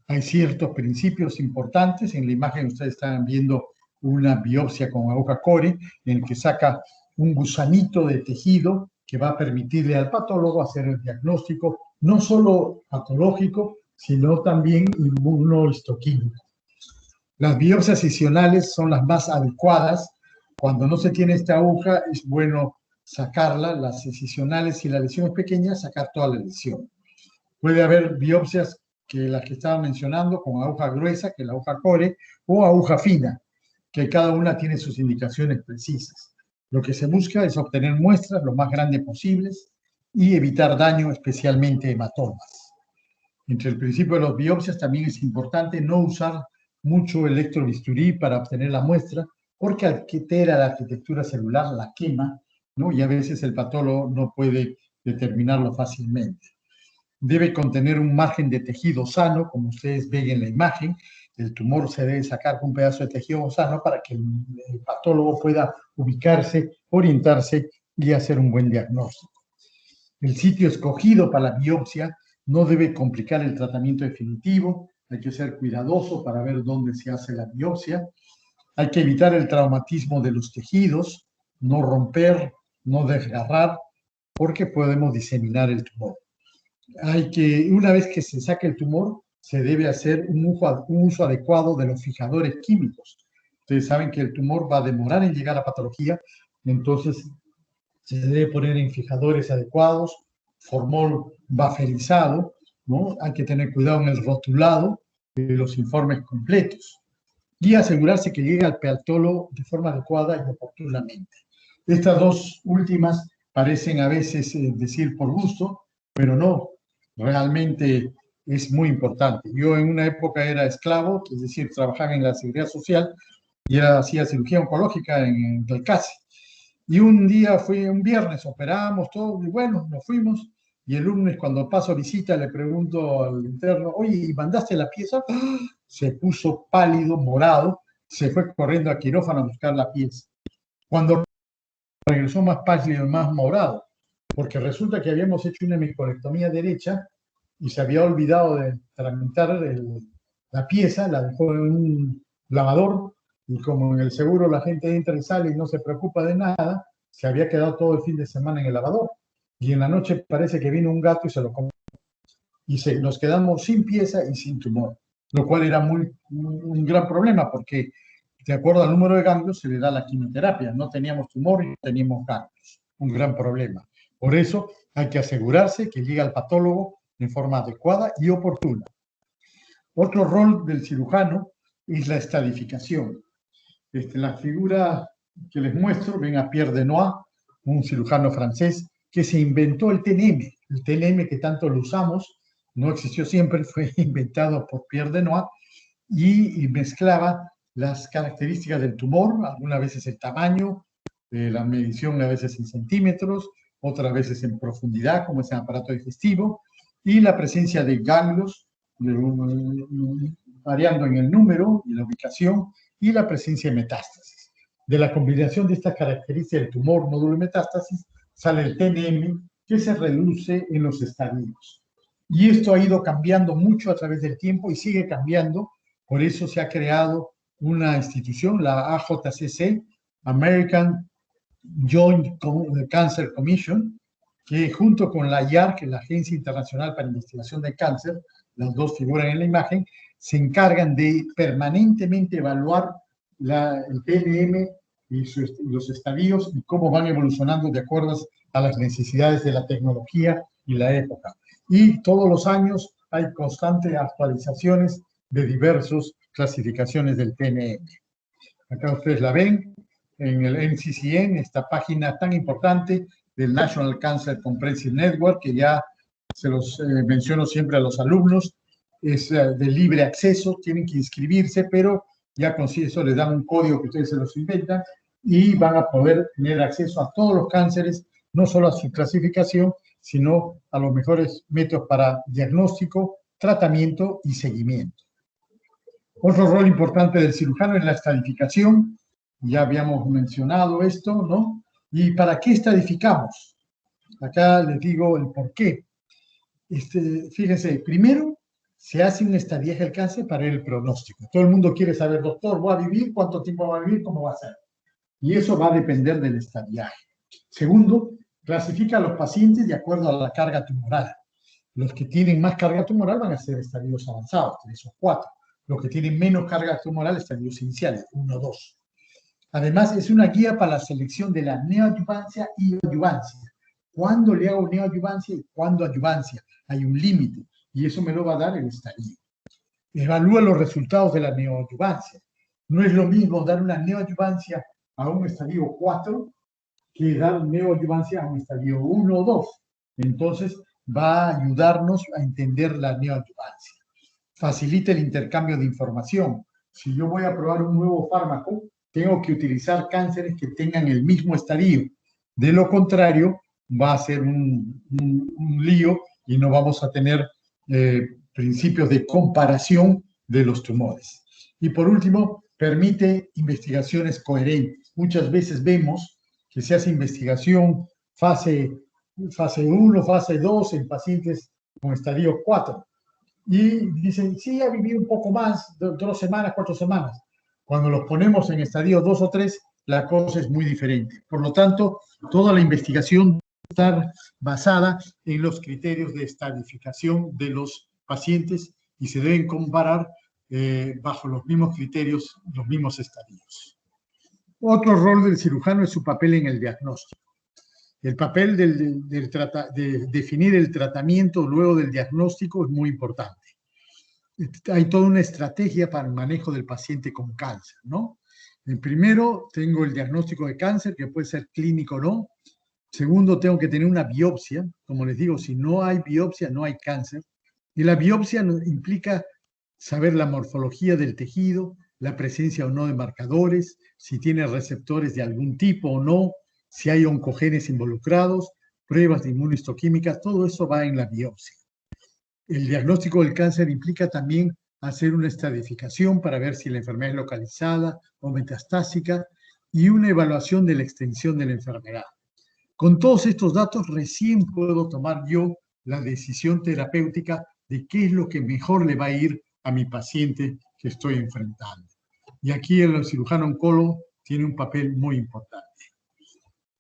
Hay ciertos principios importantes. En la imagen ustedes están viendo una biopsia con aguja Core, en el que saca un gusanito de tejido que va a permitirle al patólogo hacer el diagnóstico, no solo patológico, sino también inmunohistoquímico. Las biopsias excisionales son las más adecuadas. Cuando no se tiene esta aguja, es bueno sacarla. Las excisionales, si la lesión es pequeña, sacar toda la lesión. Puede haber biopsias que las que estaba mencionando, con aguja gruesa, que es la aguja core, o aguja fina, que cada una tiene sus indicaciones precisas. Lo que se busca es obtener muestras lo más grandes posibles y evitar daño, especialmente hematomas. Entre el principio de las biopsias también es importante no usar mucho electrobisturí para obtener la muestra, porque altera la arquitectura celular, la quema, ¿no? Y a veces el patólogo no puede determinarlo fácilmente. Debe contener un margen de tejido sano, como ustedes ven en la imagen. El tumor se debe sacar con un pedazo de tejido sano para que el patólogo pueda ubicarse, orientarse y hacer un buen diagnóstico. El sitio escogido para la biopsia no debe complicar el tratamiento definitivo. Hay que ser cuidadoso para ver dónde se hace la biopsia. Hay que evitar el traumatismo de los tejidos, no romper, no desgarrar, porque podemos diseminar el tumor. Una vez que se saque el tumor, se debe hacer un uso adecuado de los fijadores químicos. Ustedes saben que el tumor va a demorar en llegar a patología, entonces se debe poner en fijadores adecuados, formol bufferizado, ¿no? Hay que tener cuidado en el rotulado de los informes completos y asegurarse que llegue al patólogo de forma adecuada y oportunamente. Estas dos últimas parecen a veces decir por gusto, pero no, realmente es muy importante. Yo en una época era esclavo, es decir, trabajaba en la Seguridad Social y hacía cirugía oncológica en Calcasi. Y un día un viernes, operamos todo, y bueno, nos fuimos. Y el lunes, cuando paso visita, le pregunto al interno, oye, ¿y mandaste la pieza? ¡Ah! Se puso pálido, morado, se fue corriendo a quirófano a buscar la pieza. Cuando regresó más pálido y más morado, porque resulta que habíamos hecho una hemicolectomía derecha y se había olvidado de tramitar la pieza, la dejó en un lavador, y como en el seguro la gente entra y sale y no se preocupa de nada, se había quedado todo el fin de semana en el lavador. Y en la noche parece que vino un gato y se lo comió. Y nos quedamos sin pieza y sin tumor, lo cual era un gran problema porque, de acuerdo al número de ganglios, se le da la quimioterapia. No teníamos tumor y no teníamos ganglios. Un gran problema. Por eso hay que asegurarse que llegue al patólogo de forma adecuada y oportuna. Otro rol del cirujano es la estadificación. La figura que les muestro, ven a Pierre Denoy, un cirujano francés que se inventó el TNM que tanto lo usamos, no existió siempre, fue inventado por Pierre Denoy y mezclaba las características del tumor, algunas veces el tamaño, la medición a veces en centímetros, otras veces en profundidad, como es el aparato digestivo, y la presencia de ganglios, variando en el número y la ubicación, y la presencia de metástasis. De la combinación de estas características del tumor, nódulo y metástasis, sale el TNM, que se reduce en los estadios. Y esto ha ido cambiando mucho a través del tiempo y sigue cambiando. Por eso se ha creado una institución, la AJCC, American Joint Cancer Commission, que junto con la IARC, la Agencia Internacional para Investigación del Cáncer, las dos figuran en la imagen, se encargan de permanentemente evaluar el TNM y los estadios y cómo van evolucionando de acuerdo a las necesidades de la tecnología y la época. Y todos los años hay constantes actualizaciones de diversas clasificaciones del TNM. Acá ustedes la ven en el NCCN, esta página tan importante del National Cancer Comprehensive Network, que ya se los menciono siempre a los alumnos, es de libre acceso, tienen que inscribirse, pero ya con eso les dan un código que ustedes se los inventan y van a poder tener acceso a todos los cánceres, no solo a su clasificación, sino a los mejores métodos para diagnóstico, tratamiento y seguimiento. Otro rol importante del cirujano es la estadificación. Ya habíamos mencionado esto, ¿no? ¿Y para qué estadificamos? Acá les digo el por qué. Fíjense, primero se hace un estadiaje del cáncer para el pronóstico. Todo el mundo quiere saber, doctor, ¿voy a vivir? ¿Cuánto tiempo va a vivir? ¿Cómo va a ser? Y eso va a depender del estadiaje. Segundo, clasifica a los pacientes de acuerdo a la carga tumoral. Los que tienen más carga tumoral van a ser estadios avanzados, 3 o 4. Los que tienen menos carga tumoral, estadios iniciales, 1 o 2. Además, es una guía para la selección de la neoadyuvancia y adyuvancia. ¿Cuándo le hago neoadyuvancia y cuándo adyuvancia? Hay un límite. y eso me lo va a dar el estadio. Evalúa los resultados de la neoadyuvancia. No es lo mismo dar una neoadyuvancia a un estadio 4 que dar neoadyuvancia a un estadio 1 o 2. Entonces, va a ayudarnos a entender la neoadyuvancia. Facilita el intercambio de información. Si yo voy a probar un nuevo fármaco, tengo que utilizar cánceres que tengan el mismo estadio. De lo contrario, va a ser un lío y no vamos a tener principios de comparación de los tumores. Y por último, permite investigaciones coherentes. Muchas veces vemos que se hace investigación fase 1, fase 2 en pacientes con estadio 4. Y dicen, sí, ha vivido un poco más, 2 semanas, 4 semanas. Cuando los ponemos en estadio 2 o 3, la cosa es muy diferente. Por lo tanto, toda la investigación debe estar basada en los criterios de estadificación de los pacientes y se deben comparar bajo los mismos criterios, los mismos estadios. Otro rol del cirujano es su papel en el diagnóstico. El papel de definir el tratamiento luego del diagnóstico es muy importante. Hay toda una estrategia para el manejo del paciente con cáncer, ¿no? Primero, tengo el diagnóstico de cáncer, que puede ser clínico o no. Segundo, tengo que tener una biopsia. Como les digo, si no hay biopsia, no hay cáncer. Y la biopsia implica saber la morfología del tejido, la presencia o no de marcadores, si tiene receptores de algún tipo o no, si hay oncogenes involucrados, pruebas de inmunohistoquímicas, todo eso va en la biopsia. El diagnóstico del cáncer implica también hacer una estratificación para ver si la enfermedad es localizada o metastásica y una evaluación de la extensión de la enfermedad. Con todos estos datos recién puedo tomar yo la decisión terapéutica de qué es lo que mejor le va a ir a mi paciente que estoy enfrentando. Y aquí el cirujano oncólogo tiene un papel muy importante.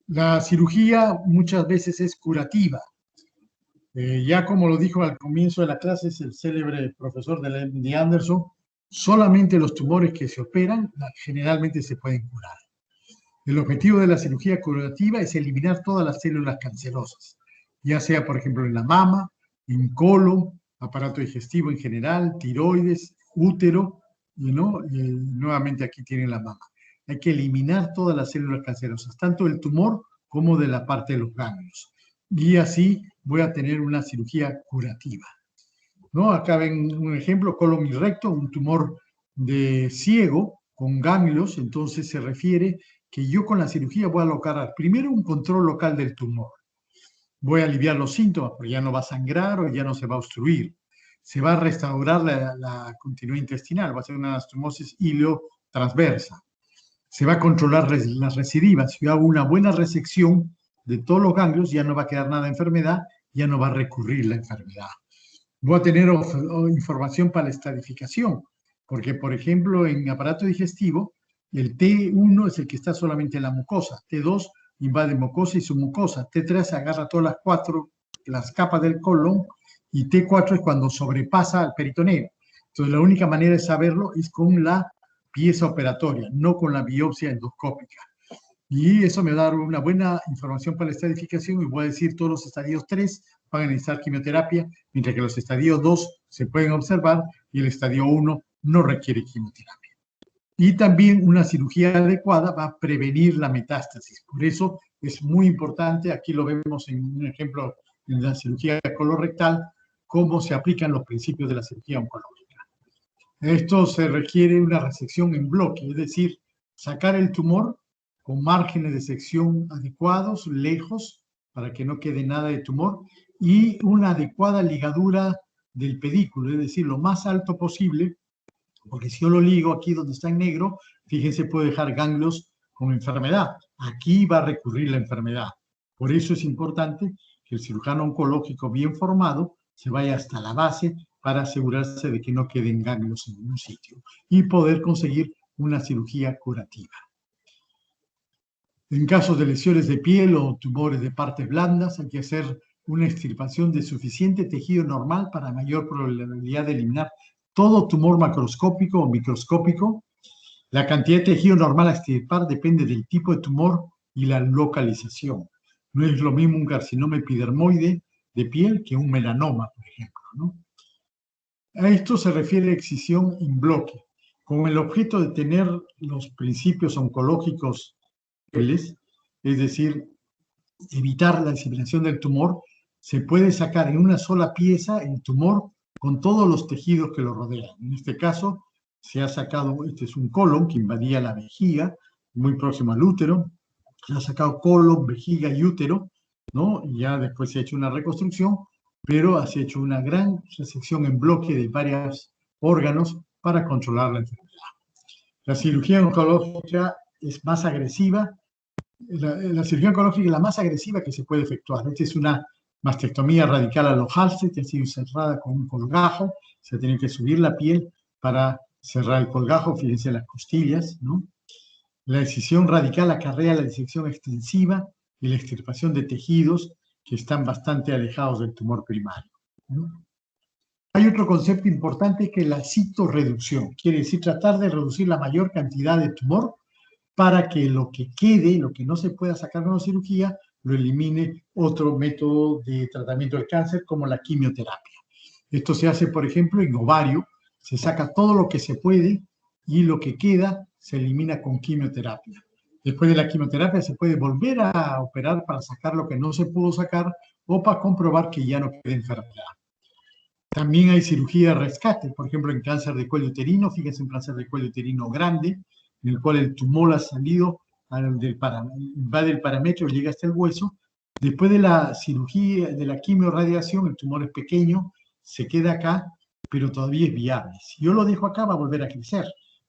La cirugía muchas veces es curativa. Ya como lo dijo al comienzo de la clase, es el célebre profesor de MD Anderson, solamente los tumores que se operan generalmente se pueden curar. El objetivo de la cirugía curativa es eliminar todas las células cancerosas, ya sea, por ejemplo, en la mama, en colon, aparato digestivo en general, tiroides, útero, ¿no? Y nuevamente aquí tienen la mama. Hay que eliminar todas las células cancerosas, tanto del tumor como de la parte de los ganglios. Y así voy a tener una cirugía curativa, ¿no? Acá ven un ejemplo, colon y recto, un tumor de ciego con ganglios, entonces se refiere que yo con la cirugía voy a lograr primero un control local del tumor. Voy a aliviar los síntomas, porque ya no va a sangrar o ya no se va a obstruir. Se va a restaurar la continuidad intestinal, va a ser una anastomosis iliotransversa. Se va a controlar las recidivas. Si yo hago una buena resección de todos los ganglios, ya no va a quedar nada de enfermedad, ya no va a recurrir la enfermedad. Voy a tener información para la estadificación, porque, por ejemplo, en aparato digestivo, el T1 es el que está solamente en la mucosa, T2 invade mucosa y submucosa, T3 agarra todas las capas del colon y T4 es cuando sobrepasa al peritoneo. Entonces, la única manera de saberlo es con la pieza operatoria, no con la biopsia endoscópica. Y eso me da una buena información para la estadificación y voy a decir todos los estadios 3 van a necesitar quimioterapia, mientras que los estadios 2 se pueden observar y el estadio 1 no requiere quimioterapia. Y también una cirugía adecuada va a prevenir la metástasis. Por eso es muy importante, aquí lo vemos en un ejemplo en la cirugía colorectal, cómo se aplican los principios de la cirugía oncológica. Esto se requiere una resección en bloque, es decir, sacar el tumor con márgenes de sección adecuados, lejos, para que no quede nada de tumor, y una adecuada ligadura del pedículo, es decir, lo más alto posible, porque si yo lo ligo aquí donde está en negro, fíjense, puedo dejar ganglios con enfermedad. Aquí va a recurrir la enfermedad. Por eso es importante que el cirujano oncológico bien formado se vaya hasta la base para asegurarse de que no queden ganglios en ningún sitio y poder conseguir una cirugía curativa. En casos de lesiones de piel o tumores de partes blandas, hay que hacer una extirpación de suficiente tejido normal para mayor probabilidad de eliminar todo tumor macroscópico o microscópico. La cantidad de tejido normal a extirpar depende del tipo de tumor y la localización. No es lo mismo un carcinoma epidermoide de piel que un melanoma, por ejemplo, ¿no? A esto se refiere excisión en bloque, con el objeto de tener los principios oncológicos, es decir, evitar la diseminación del tumor. Se puede sacar en una sola pieza el tumor con todos los tejidos que lo rodean. En este caso, se ha sacado, este es un colon que invadía la vejiga, muy próximo al útero. Se ha sacado colon, vejiga y útero, ¿no? Y ya después se ha hecho una reconstrucción, pero se ha hecho una gran resección en bloque de varios órganos para controlar la enfermedad. La cirugía oncológica es más agresiva. La cirugía oncológica es la más agresiva que se puede efectuar. Esta es una mastectomía radical a los Halsted, que ha sido cerrada con un colgajo. Se tiene que subir la piel para cerrar el colgajo, fíjense las costillas, ¿no? La excisión radical acarrea la disección extensiva y la extirpación de tejidos que están bastante alejados del tumor primario, ¿no? Hay otro concepto importante que es la citorreducción. Quiere decir tratar de reducir la mayor cantidad de tumor para que lo que quede, lo que no se pueda sacar con la cirugía, lo elimine otro método de tratamiento del cáncer como la quimioterapia. Esto se hace, por ejemplo, en ovario, se saca todo lo que se puede y lo que queda se elimina con quimioterapia. Después de la quimioterapia se puede volver a operar para sacar lo que no se pudo sacar o para comprobar que ya no queda enfermedad. También hay cirugía de rescate, por ejemplo, en cáncer de cuello uterino, fíjense un cáncer de cuello uterino grande, en el cual el tumor ha salido invade el parametrio, llega hasta el hueso. Después de la cirugía, de la quimiorradiación, el tumor es pequeño, se queda acá, pero todavía es viable. Si yo lo dejo acá, va a volver a crecer.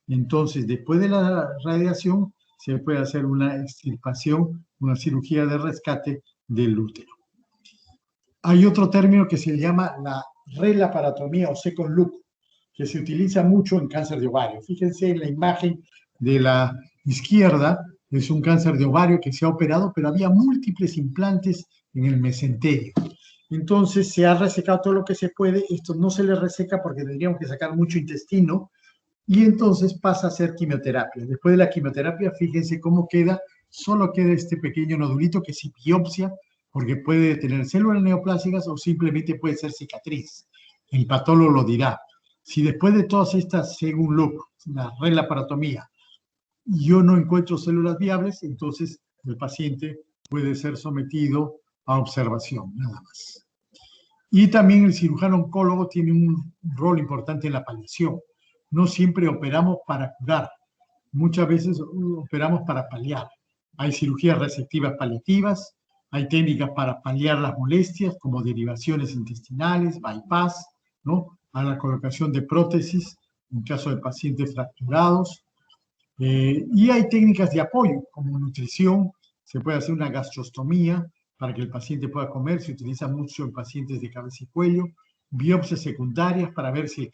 Entonces, después de la radiación, se puede hacer una extirpación, una cirugía de rescate del útero. Hay otro término que se llama la relaparotomía o second look, que se utiliza mucho en cáncer de ovario. Fíjense en la imagen de la izquierda, es un cáncer de ovario que se ha operado, pero había múltiples implantes en el mesenterio. Entonces se ha resecado todo lo que se puede, esto no se le reseca porque tendríamos que sacar mucho intestino, y entonces pasa a ser quimioterapia. Después de la quimioterapia, fíjense cómo queda, solo queda este pequeño nodulito que es biopsia, porque puede tener células neoplásicas o simplemente puede ser cicatriz. El patólogo lo dirá. Si después de todas estas, según look, la relaparotomía, yo no encuentro células viables, entonces el paciente puede ser sometido a observación, nada más. Y también el cirujano oncólogo tiene un rol importante en la paliación. No siempre operamos para curar, muchas veces operamos para paliar. Hay cirugías resectivas paliativas, hay técnicas para paliar las molestias, como derivaciones intestinales, bypass, ¿no? A la colocación de prótesis en caso de pacientes fracturados. Y hay técnicas de apoyo, como nutrición, se puede hacer una gastrostomía para que el paciente pueda comer, se utiliza mucho en pacientes de cabeza y cuello, biopsias secundarias para ver si el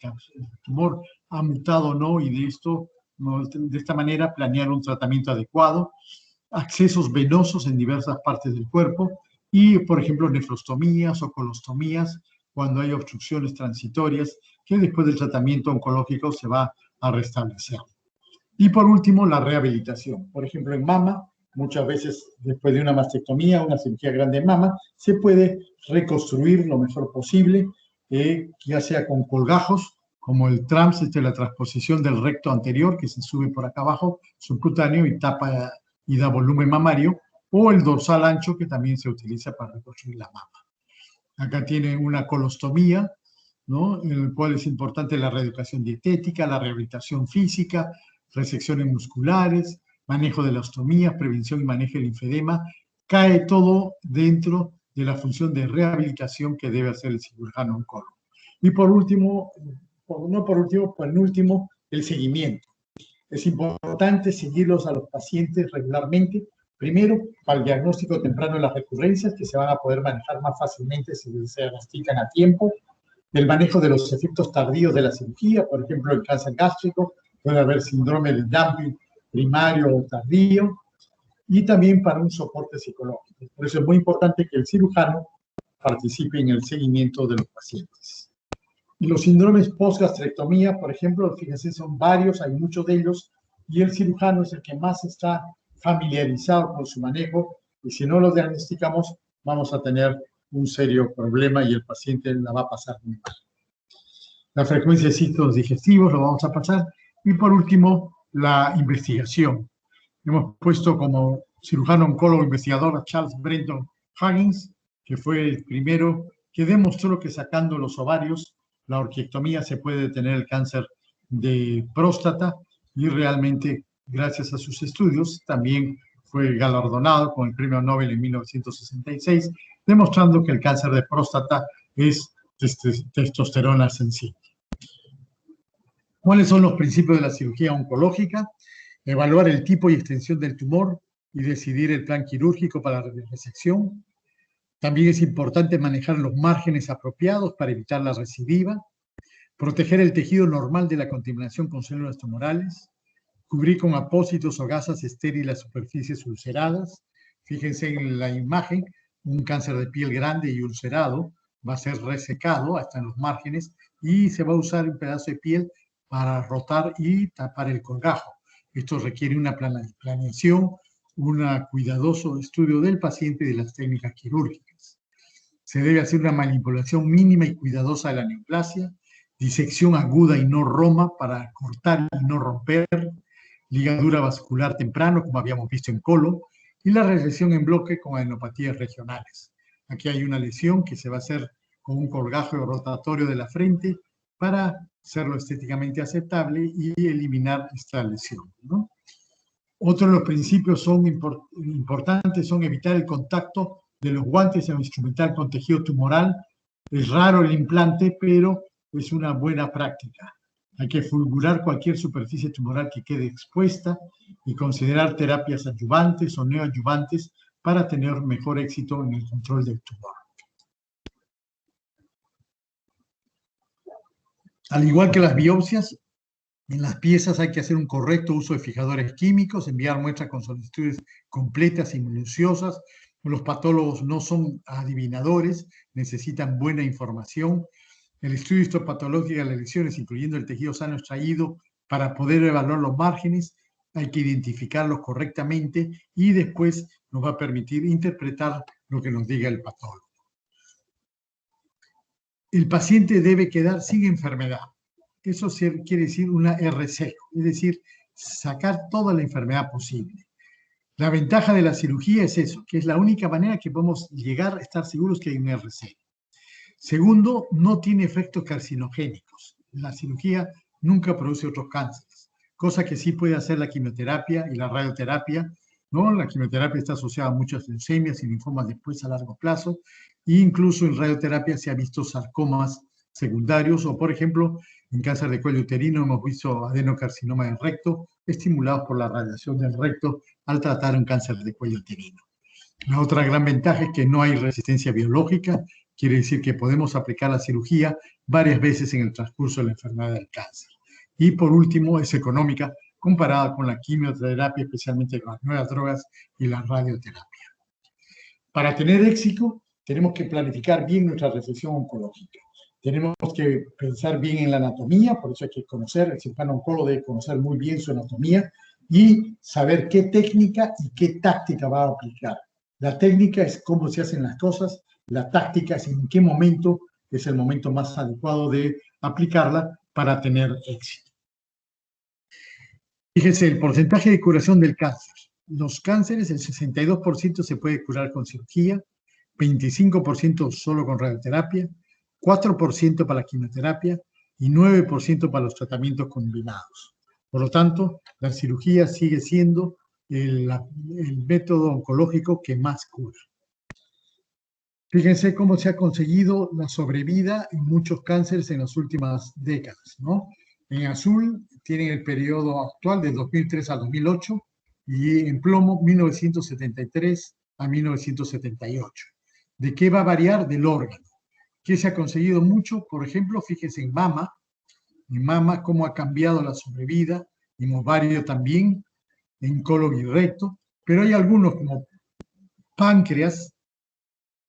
tumor ha mutado o no y de esta manera planear un tratamiento adecuado, accesos venosos en diversas partes del cuerpo y, por ejemplo, nefrostomías o colostomías cuando hay obstrucciones transitorias que después del tratamiento oncológico se va a restablecer. Y por último, la rehabilitación. Por ejemplo, en mama, muchas veces después de una mastectomía, una cirugía grande en mama, se puede reconstruir lo mejor posible, ya sea con colgajos, como el TRAMS, la transposición del recto anterior, que se sube por acá abajo, subcutáneo, y tapa y da volumen mamario, o el dorsal ancho, que también se utiliza para reconstruir la mama. Acá tiene una colostomía, ¿no? En el cual es importante la reeducación dietética, la rehabilitación física, resecciones musculares, manejo de la ostomía, prevención y manejo del linfedema. Cae todo dentro de la función de rehabilitación que debe hacer el cirujano oncólogo. Y por último, penúltimo, el seguimiento. Es importante seguirlos a los pacientes regularmente. Primero, para el diagnóstico temprano de las recurrencias, que se van a poder manejar más fácilmente si se diagnostican a tiempo. El manejo de los efectos tardíos de la cirugía, por ejemplo, el cáncer gástrico, puede haber síndrome de dumping primario o tardío, y también para un soporte psicológico. Por eso es muy importante que el cirujano participe en el seguimiento de los pacientes. Y los síndromes post-gastrectomía, por ejemplo, fíjense, son varios, hay muchos de ellos, y el cirujano es el que más está familiarizado con su manejo, y si no lo diagnosticamos, vamos a tener un serio problema y el paciente la va a pasar muy mal. la frecuencia de ciclos digestivos, lo vamos a pasar, y por último, la investigación. Hemos puesto como cirujano oncólogo investigador a Charles Brenton Huggins, que fue el primero que demostró que sacando los ovarios, la orquiectomía se puede detener el cáncer de próstata, y realmente, gracias a sus estudios, también fue galardonado con el premio Nobel en 1966, demostrando que el cáncer de próstata es testosterona sensible. ¿Cuáles son los principios de la cirugía oncológica? Evaluar el tipo y extensión del tumor y decidir el plan quirúrgico para la resección. También es importante manejar los márgenes apropiados para evitar la recidiva, proteger el tejido normal de la contaminación con células tumorales, cubrir con apósitos o gasas estériles las superficies ulceradas. Fíjense en la imagen, un cáncer de piel grande y ulcerado va a ser resecado hasta en los márgenes y se va a usar un pedazo de piel para rotar y tapar el colgajo. Esto requiere una planeación, un cuidadoso estudio del paciente y de las técnicas quirúrgicas. Se debe hacer una manipulación mínima y cuidadosa de la neoplasia, disección aguda y no roma para cortar y no romper, ligadura vascular temprano, como habíamos visto en colon, y la resección en bloque con adenopatías regionales. Aquí hay una lesión que se va a hacer con un colgajo rotatorio de la frente para hacerlo estéticamente aceptable y eliminar esta lesión, ¿no? Otros de los principios importantes son evitar el contacto de los guantes en el instrumental con tejido tumoral. Es raro el implante, pero es una buena práctica. Hay que fulgurar cualquier superficie tumoral que quede expuesta y considerar terapias adyuvantes o neoadyuvantes para tener mejor éxito en el control del tumor. Al igual que las biopsias, en las piezas hay que hacer un correcto uso de fijadores químicos, enviar muestras con solicitudes completas y minuciosas. Los patólogos no son adivinadores, necesitan buena información. El estudio histopatológico de las lesiones, incluyendo el tejido sano extraído, para poder evaluar los márgenes, hay que identificarlos correctamente y después nos va a permitir interpretar lo que nos diga el patólogo. El paciente debe quedar sin enfermedad. Eso quiere decir una RC, es decir, sacar toda la enfermedad posible. La ventaja de la cirugía es eso, que es la única manera que podemos llegar a estar seguros que hay un RC. Segundo, no tiene efectos carcinogénicos. La cirugía nunca produce otros cánceres, cosa que sí puede hacer la quimioterapia y la radioterapia, ¿no? La quimioterapia está asociada a muchas leucemias y linfomas después a largo plazo, e incluso en radioterapia se ha visto sarcomas secundarios o, por ejemplo, en cáncer de cuello uterino hemos visto adenocarcinoma del recto estimulados por la radiación del recto al tratar un cáncer de cuello uterino. La otra gran ventaja es que no hay resistencia biológica, quiere decir que podemos aplicar la cirugía varias veces en el transcurso de la enfermedad del cáncer. Y por último, es económica comparada con la quimioterapia, especialmente con las nuevas drogas y la radioterapia. Para tener éxito, tenemos que planificar bien nuestra resección oncológica. Tenemos que pensar bien en la anatomía, por eso hay que conocer, el cirujano oncólogo debe conocer muy bien su anatomía y saber qué técnica y qué táctica va a aplicar. La técnica es cómo se hacen las cosas, la táctica es en qué momento es el momento más adecuado de aplicarla para tener éxito. Fíjense, el porcentaje de curación del cáncer. Los cánceres, el 62% se puede curar con cirugía, 25% solo con radioterapia, 4% para la quimioterapia y 9% para los tratamientos combinados. Por lo tanto, la cirugía sigue siendo el método oncológico que más cura. Fíjense cómo se ha conseguido la sobrevida en muchos cánceres en las últimas décadas, ¿no? En azul tienen el periodo actual de 2003 a 2008 y en plomo 1973 a 1978. ¿De qué va a variar? Del órgano. ¿Qué se ha conseguido mucho? Por ejemplo, fíjense en mama cómo ha cambiado la sobrevida, en ovario también, en colon y recto, pero hay algunos como páncreas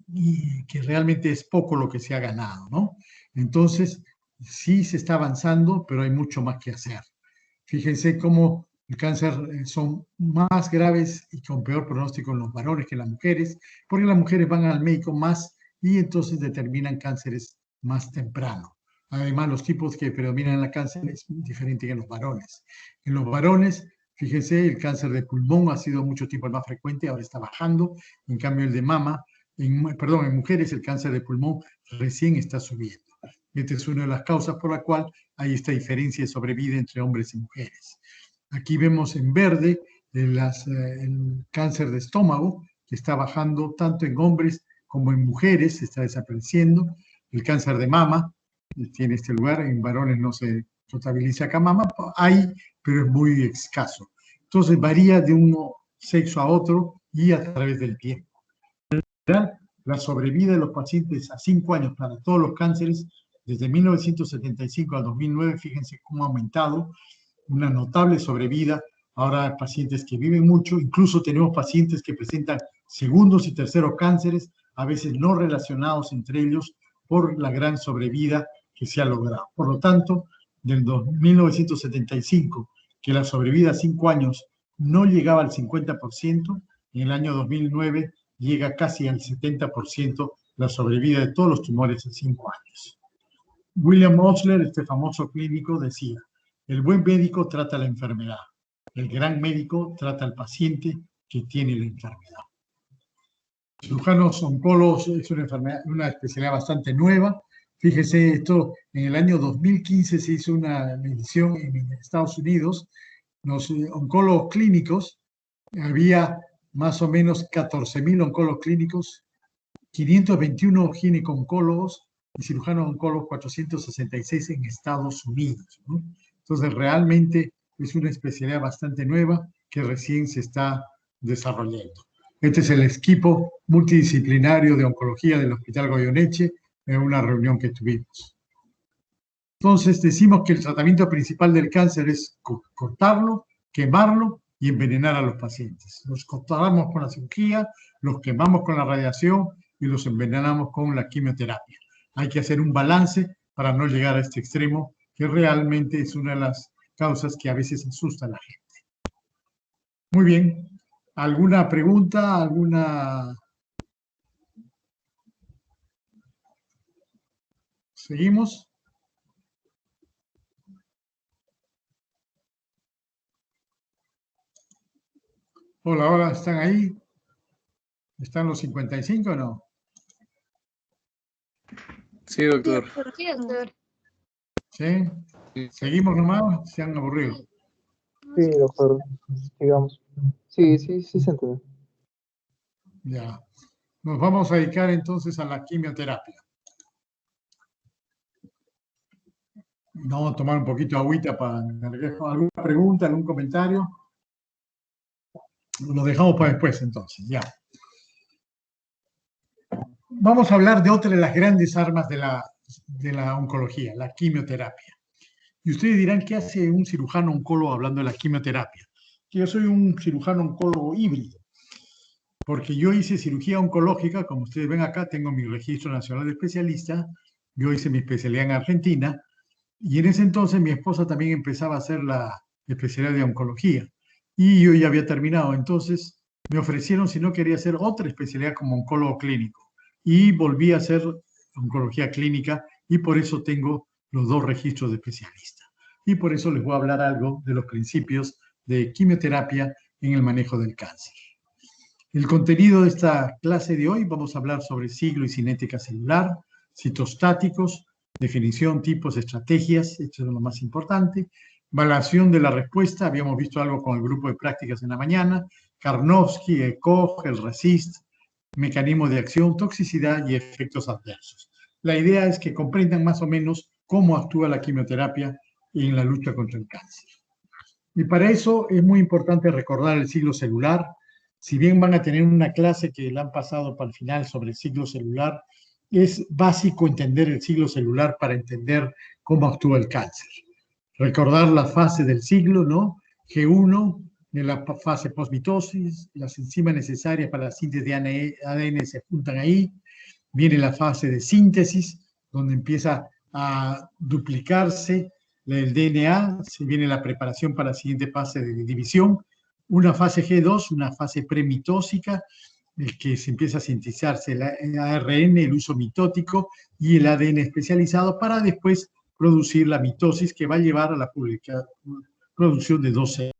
y que realmente es poco lo que se ha ganado, ¿no? Entonces, sí se está avanzando, pero hay mucho más que hacer. Fíjense cómo el cáncer son más graves y con peor pronóstico en los varones que en las mujeres, porque las mujeres van al médico más y entonces determinan cánceres más temprano. Además, los tipos que predominan en el cáncer es diferente que en los varones. En los varones, fíjese, el cáncer de pulmón ha sido mucho tiempo el más frecuente, ahora está bajando. En cambio, el de mama, en mujeres el cáncer de pulmón recién está subiendo. Esta es una de las causas por la cual hay esta diferencia de sobrevida entre hombres y mujeres. Aquí vemos en verde el cáncer de estómago, que está bajando tanto en hombres como en mujeres, se está desapareciendo. El cáncer de mama tiene este lugar, en varones no se totaliza acá mama, hay, pero es muy escaso. Entonces varía de un sexo a otro y a través del tiempo. En general, la sobrevida de los pacientes a 5 años para todos los cánceres, desde 1975 al 2009, fíjense cómo ha aumentado, una notable sobrevida. Ahora hay pacientes que viven mucho, incluso tenemos pacientes que presentan segundos y terceros cánceres, a veces no relacionados entre ellos, por la gran sobrevida que se ha logrado. Por lo tanto, del 1975, que la sobrevida a 5 años no llegaba al 50%, en el año 2009 llega casi al 70% la sobrevida de todos los tumores en 5 años. William Osler, este famoso clínico, decía: el buen médico trata la enfermedad, el gran médico trata al paciente que tiene la enfermedad. Cirujanos oncólogos es una especialidad bastante nueva. Fíjese, esto en el año 2015 se hizo una medición en Estados Unidos. Los oncólogos clínicos, había más o menos 14.000 oncólogos clínicos, 521 gineco-oncólogos y cirujanos oncólogos 466 en Estados Unidos, ¿no? Entonces, realmente es una especialidad bastante nueva que recién se está desarrollando. Este es el equipo multidisciplinario de oncología del Hospital Goyeneche en una reunión que tuvimos. Entonces, decimos que el tratamiento principal del cáncer es cortarlo, quemarlo y envenenar a los pacientes. Los cortamos con la cirugía, los quemamos con la radiación y los envenenamos con la quimioterapia. Hay que hacer un balance para no llegar a este extremo, que realmente es una de las causas que a veces asusta a la gente. Muy bien. ¿Alguna pregunta? ¿Alguna? ¿Seguimos? Hola, hola, ¿están ahí? ¿Están los 55 o no? Sí, doctor. Sí, doctor. ¿Sí? ¿Seguimos nomás? ¿Se han aburrido? Sí, doctor. Digamos. Sí, se entiende. Ya. Nos vamos a dedicar entonces a la quimioterapia. Vamos a tomar un poquito de agüita para alguna pregunta, algún comentario. Lo dejamos para después entonces, ya. Vamos a hablar de otra de las grandes armas de la oncología, la quimioterapia. Y ustedes dirán, ¿qué hace un cirujano oncólogo hablando de la quimioterapia? Yo soy un cirujano oncólogo híbrido, porque yo hice cirugía oncológica, como ustedes ven acá, tengo mi registro nacional de especialista, yo hice mi especialidad en Argentina, y en ese entonces mi esposa también empezaba a hacer la especialidad de oncología, y yo ya había terminado, entonces me ofrecieron si no quería hacer otra especialidad como oncólogo clínico, y volví a hacer oncología clínica, y por eso tengo los 2 registros de especialista. Y por eso les voy a hablar algo de los principios de quimioterapia en el manejo del cáncer. El contenido de esta clase de hoy, vamos a hablar sobre siglo y cinética celular, citostáticos, definición, tipos, estrategias, esto es lo más importante, evaluación de la respuesta, habíamos visto algo con el grupo de prácticas en la mañana, Karnofsky, ECOG, el RECIST, mecanismo de acción, toxicidad y efectos adversos. La idea es que comprendan más o menos cómo actúa la quimioterapia en la lucha contra el cáncer. Y para eso es muy importante recordar el ciclo celular. Si bien van a tener una clase que la han pasado para el final sobre el ciclo celular, es básico entender el ciclo celular para entender cómo actúa el cáncer. Recordar la fase del ciclo, ¿no? G1, en la fase postmitosis, las enzimas necesarias para la síntesis de ADN se juntan ahí. Viene la fase de síntesis, donde empieza a duplicarse el DNA, se viene la preparación para la siguiente fase de división, una fase G2, una fase premitósica, en que se empieza a sintetizarse el ARN, el uso mitótico y el ADN especializado para después producir la mitosis que va a llevar a la producción de dos células.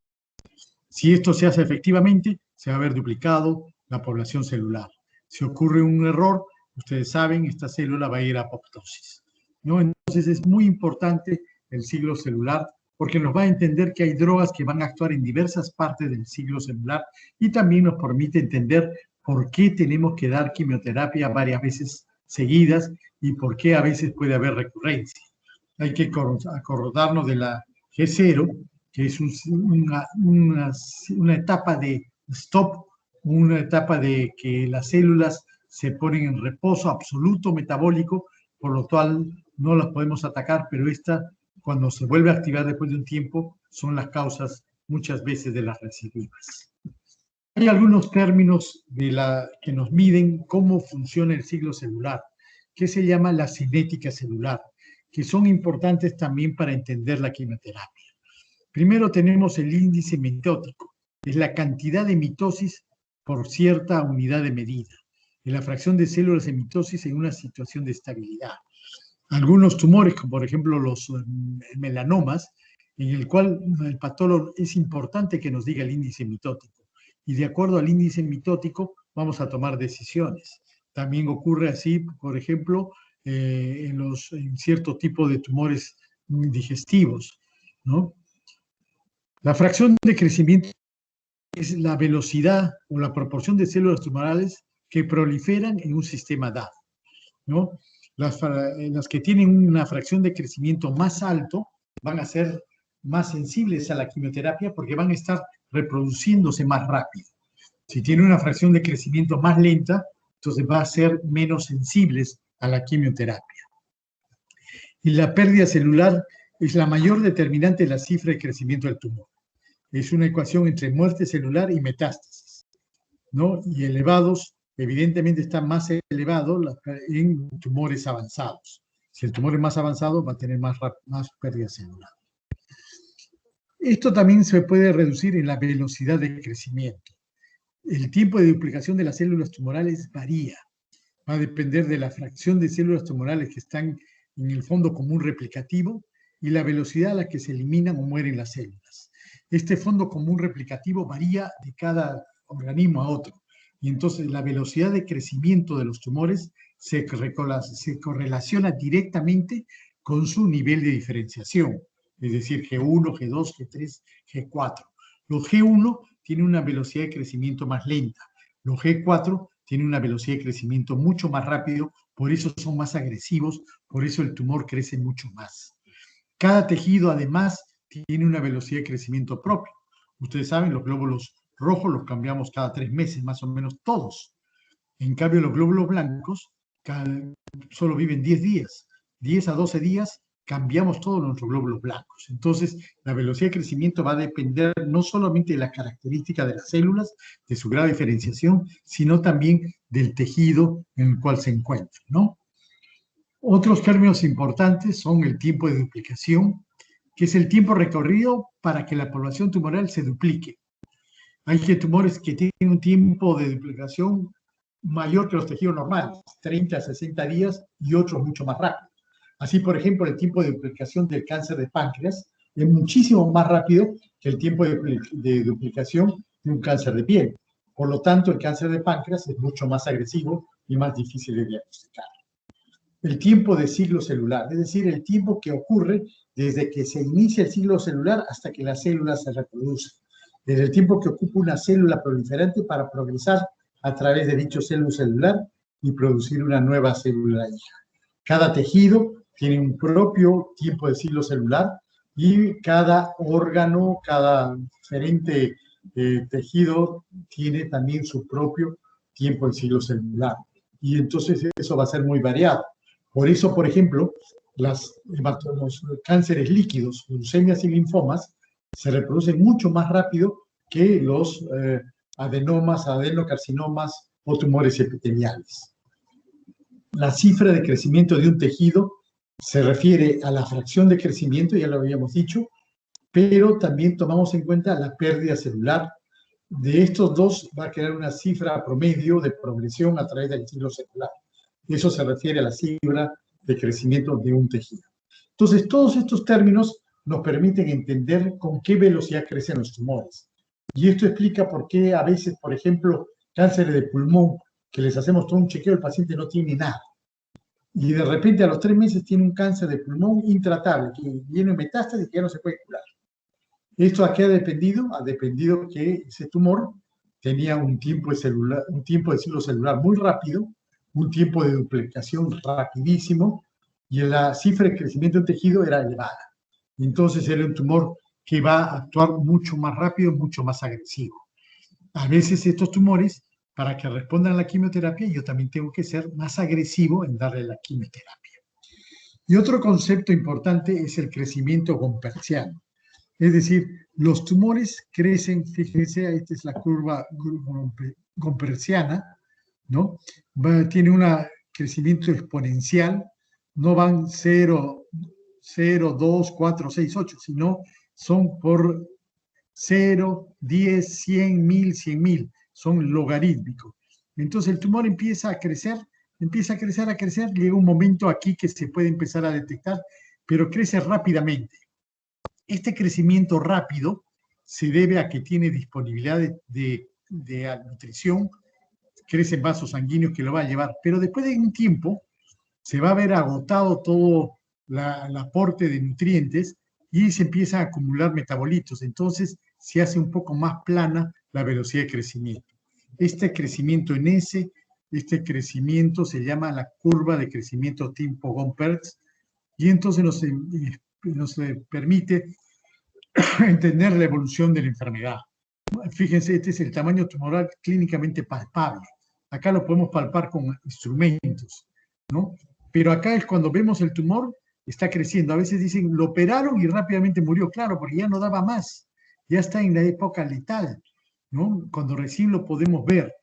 Si esto se hace efectivamente, se va a ver duplicado la población celular. Si ocurre un error, ustedes saben, esta célula va a ir a apoptosis, ¿no? Entonces es muy importante el ciclo celular porque nos va a entender que hay drogas que van a actuar en diversas partes del ciclo celular y también nos permite entender por qué tenemos que dar quimioterapia varias veces seguidas y por qué a veces puede haber recurrencia. Hay que acordarnos de la G0, que es una etapa de stop, una etapa de que las células se ponen en reposo absoluto metabólico, por lo cual no las podemos atacar, pero esta, cuando se vuelve a activar después de un tiempo, son las causas muchas veces de las recidivas. Hay algunos términos que nos miden cómo funciona el ciclo celular, que se llama la cinética celular, que son importantes también para entender la quimioterapia. Primero tenemos el índice mitótico, es la cantidad de mitosis por cierta unidad de medida, es la fracción de células en mitosis en una situación de estabilidad. Algunos tumores, como por ejemplo los melanomas, en el cual el patólogo es importante que nos diga el índice mitótico. Y de acuerdo al índice mitótico vamos a tomar decisiones. También ocurre así, por ejemplo, en cierto tipo de tumores digestivos, ¿no? La fracción de crecimiento es la velocidad o la proporción de células tumorales que proliferan en un sistema dado, ¿no? Las que tienen una fracción de crecimiento más alto van a ser más sensibles a la quimioterapia porque van a estar reproduciéndose más rápido. Si tiene una fracción de crecimiento más lenta, entonces va a ser menos sensibles a la quimioterapia. Y la pérdida celular es la mayor determinante de la cifra de crecimiento del tumor. Es una ecuación entre muerte celular y metástasis, ¿no? Y elevados, evidentemente está más elevado en tumores avanzados. Si el tumor es más avanzado, va a tener más pérdida celular. Esto también se puede reducir en la velocidad de crecimiento. El tiempo de duplicación de las células tumorales varía. Va a depender de la fracción de células tumorales que están en el fondo común replicativo y la velocidad a la que se eliminan o mueren las células. Este fondo común replicativo varía de cada organismo a otro. Y entonces la velocidad de crecimiento de los tumores se correlaciona directamente con su nivel de diferenciación. Es decir, G1, G2, G3, G4. Los G1 tienen una velocidad de crecimiento más lenta. Los G4 tienen una velocidad de crecimiento mucho más rápido, por eso son más agresivos, por eso el tumor crece mucho más. Cada tejido, además, tiene una velocidad de crecimiento propio. Ustedes saben, los glóbulos rojos los cambiamos cada 3 meses, más o menos todos. En cambio, los glóbulos blancos solo viven 10 días. 10 a 12 días cambiamos todos nuestros glóbulos blancos. Entonces, la velocidad de crecimiento va a depender no solamente de las características de las células, de su grado de diferenciación, sino también del tejido en el cual se encuentra, ¿no? Otros términos importantes son el tiempo de duplicación, que es el tiempo recorrido para que la población tumoral se duplique. Hay tumores que tienen un tiempo de duplicación mayor que los tejidos normales, 30 a 60 días, y otros mucho más rápido. Así, por ejemplo, el tiempo de duplicación del cáncer de páncreas es muchísimo más rápido que el tiempo de duplicación de un cáncer de piel. Por lo tanto, el cáncer de páncreas es mucho más agresivo y más difícil de diagnosticar. El tiempo de ciclo celular, es decir, el tiempo que ocurre desde que se inicia el ciclo celular hasta que la célula se reproduce. Desde el tiempo que ocupa una célula proliferante para progresar a través de dicho célula celular y producir una nueva célula hija. Cada tejido tiene un propio tiempo de ciclo celular y cada órgano, cada diferente tejido tiene también su propio tiempo de ciclo celular. Y entonces eso va a ser muy variado. Por eso, por ejemplo, los cánceres líquidos, leucemias y linfomas, se reproducen mucho más rápido que los adenomas, adenocarcinomas o tumores epiteliales. La cifra de crecimiento de un tejido se refiere a la fracción de crecimiento, ya lo habíamos dicho, pero también tomamos en cuenta la pérdida celular. De estos dos va a quedar una cifra promedio de progresión a través del ciclo celular. Eso se refiere a la cifra de crecimiento de un tejido. Entonces, todos estos términos nos permiten entender con qué velocidad crecen los tumores. Y esto explica por qué a veces, por ejemplo, cánceres de pulmón, que les hacemos todo un chequeo, el paciente no tiene nada. Y de repente a los 3 meses tiene un cáncer de pulmón intratable, que viene en metástasis y que ya no se puede curar. ¿Esto a qué ha dependido? Ha dependido que ese tumor tenía un tiempo de ciclo celular muy rápido, un tiempo de duplicación rapidísimo, y la cifra de crecimiento del tejido era elevada. Entonces era un tumor que va a actuar mucho más rápido, mucho más agresivo. A veces estos tumores, para que respondan a la quimioterapia, yo también tengo que ser más agresivo en darle la quimioterapia. Y otro concepto importante es el crecimiento gompertziano. Es decir, los tumores crecen, fíjense, esta es la curva gompertziana, ¿no? Tiene un crecimiento exponencial, no van 0, 0, 2, 4, 6, 8, sino son por 0, 10, 100, 1000, 100.000, son logarítmicos. Entonces el tumor empieza a crecer, a crecer, llega un momento aquí que se puede empezar a detectar, pero crece rápidamente. Este crecimiento rápido se debe a que tiene disponibilidad de nutrición, crecen vasos sanguíneos que lo va a llevar, pero después de un tiempo se va a ver agotado todo el aporte de nutrientes y se empieza a acumular metabolitos. Entonces se hace un poco más plana la velocidad de crecimiento. Este crecimiento en S, este crecimiento se llama la curva de crecimiento tipo Gompertz y entonces nos permite entender la evolución de la enfermedad. Fíjense, este es el tamaño tumoral clínicamente palpable. Acá lo podemos palpar con instrumentos, ¿no? Pero acá es cuando vemos el tumor, está creciendo. A veces dicen, lo operaron y rápidamente murió. Claro, porque ya no daba más. Ya está en la época letal, ¿no? Cuando recién lo podemos ver.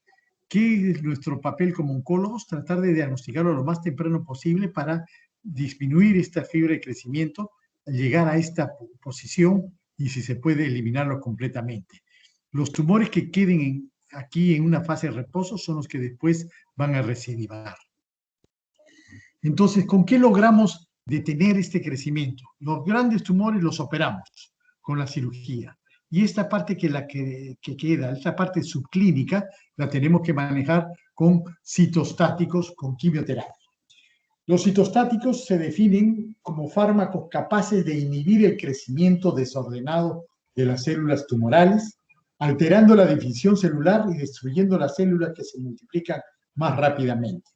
¿Qué es nuestro papel como oncólogos? Tratar de diagnosticarlo lo más temprano posible para disminuir esta fibra de crecimiento, llegar a esta posición y si se puede eliminarlo completamente. Los tumores que queden aquí en una fase de reposo son los que después van a recidivar. Entonces, ¿con qué logramos detener este crecimiento? Los grandes tumores los operamos con la cirugía. Y esta parte que queda, esta parte subclínica, la tenemos que manejar con citostáticos, con quimioterapia. Los citostáticos se definen como fármacos capaces de inhibir el crecimiento desordenado de las células tumorales, alterando la división celular y destruyendo las células que se multiplican más rápidamente.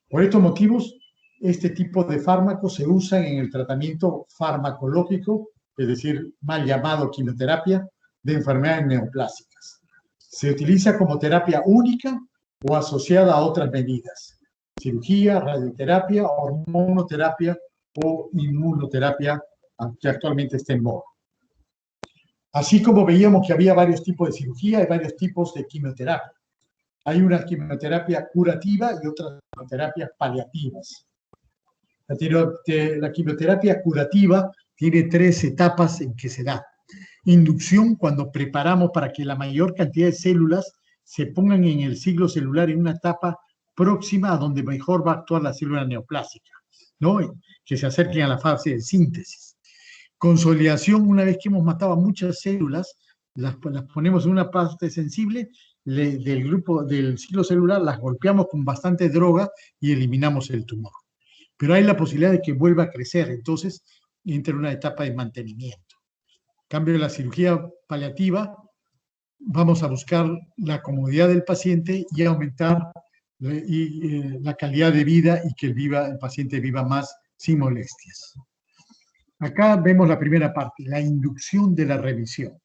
Por estos motivos, este tipo de fármacos se usan en el tratamiento farmacológico, es decir, mal llamado quimioterapia, de enfermedades neoplásicas. Se utiliza como terapia única o asociada a otras medidas: cirugía, radioterapia, hormonoterapia o inmunoterapia, que actualmente está en moda. Así como veíamos que había varios tipos de cirugía, hay varios tipos de quimioterapia. Hay una quimioterapia curativa y otras quimioterapias paliativas. La quimioterapia curativa tiene 3 etapas en que se da. Inducción, cuando preparamos para que la mayor cantidad de células se pongan en el ciclo celular en una etapa próxima a donde mejor va a actuar la célula neoplásica, ¿no? Que se acerquen a la fase de síntesis. Consolidación, una vez que hemos matado a muchas células, las ponemos en una parte sensible del grupo del ciclo celular, las golpeamos con bastante droga y eliminamos el tumor. Pero hay la posibilidad de que vuelva a crecer, entonces entra en una etapa de mantenimiento. En cambio, en la cirugía paliativa, vamos a buscar la comodidad del paciente y aumentar la calidad de vida y que el paciente viva más sin molestias. Acá vemos la primera parte, la inducción de la remisión.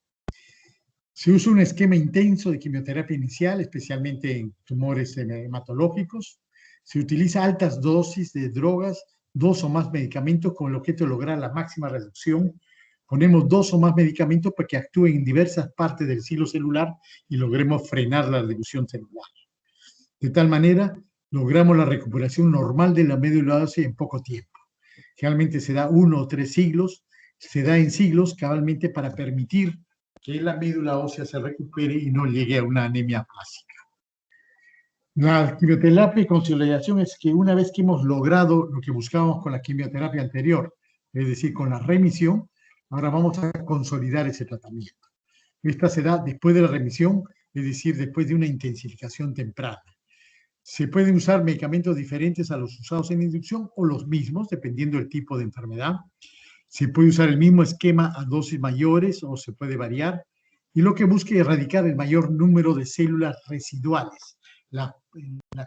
Se usa un esquema intenso de quimioterapia inicial, especialmente en tumores hematológicos. Se utiliza altas dosis de drogas, 2 o más medicamentos con el objeto de lograr la máxima reducción. Ponemos 2 o más medicamentos para que actúen en diversas partes del ciclo celular y logremos frenar la reducción celular. De tal manera, logramos la recuperación normal de la médula ósea en poco tiempo. Generalmente se da 1 o 3 siglos, se da en siglos cabalmente para permitir que la médula ósea se recupere y no llegue a una anemia plástica. La quimioterapia y consolidación es que una vez que hemos logrado lo que buscábamos con la quimioterapia anterior, es decir, con la remisión, ahora vamos a consolidar ese tratamiento. Esta se da después de la remisión, es decir, después de una intensificación temprana. Se pueden usar medicamentos diferentes a los usados en inducción o los mismos, dependiendo del tipo de enfermedad. Se puede usar el mismo esquema a dosis mayores o se puede variar. Y lo que busca es erradicar el mayor número de células residuales. La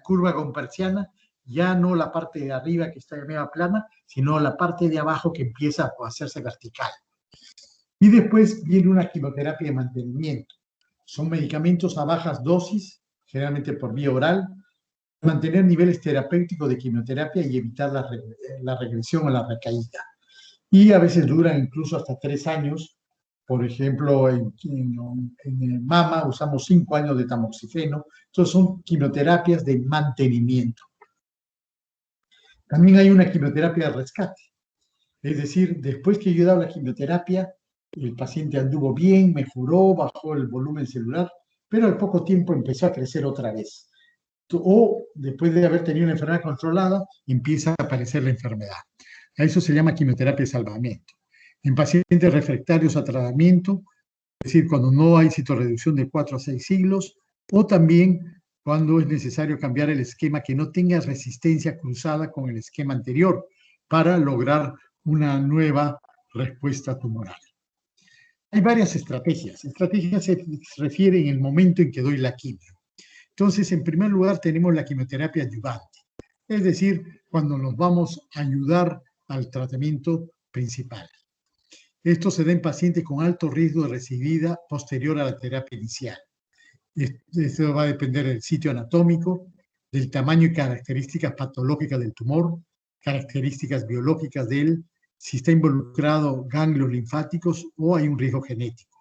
curva gompertziana, ya no la parte de arriba que está media plana, sino la parte de abajo que empieza a hacerse vertical. Y después viene una quimioterapia de mantenimiento. Son medicamentos a bajas dosis, generalmente por vía oral, mantener niveles terapéuticos de quimioterapia y evitar la regresión o la recaída. Y a veces duran incluso hasta 3 años. Por ejemplo, en mama usamos 5 años de tamoxifeno. Entonces son quimioterapias de mantenimiento. También hay una quimioterapia de rescate. Es decir, después que yo he dado la quimioterapia, el paciente anduvo bien, mejoró, bajó el volumen celular, pero al poco tiempo empezó a crecer otra vez. O después de haber tenido una enfermedad controlada, empieza a aparecer la enfermedad. A eso se llama quimioterapia de salvamento. En pacientes refractarios a tratamiento, es decir, cuando no hay citorreducción de 4 a 6 siglos, o también cuando es necesario cambiar el esquema que no tenga resistencia cruzada con el esquema anterior para lograr una nueva respuesta tumoral. Hay varias estrategias. Estrategias se refieren en el momento en que doy la quimio. Entonces, en primer lugar, tenemos la quimioterapia adyuvante, es decir, cuando nos vamos a ayudar al tratamiento principal. Esto se da en pacientes con alto riesgo de recidivida posterior a la terapia inicial. Esto va a depender del sitio anatómico, del tamaño y características patológicas del tumor, características biológicas de él, si está involucrado ganglios linfáticos o hay un riesgo genético.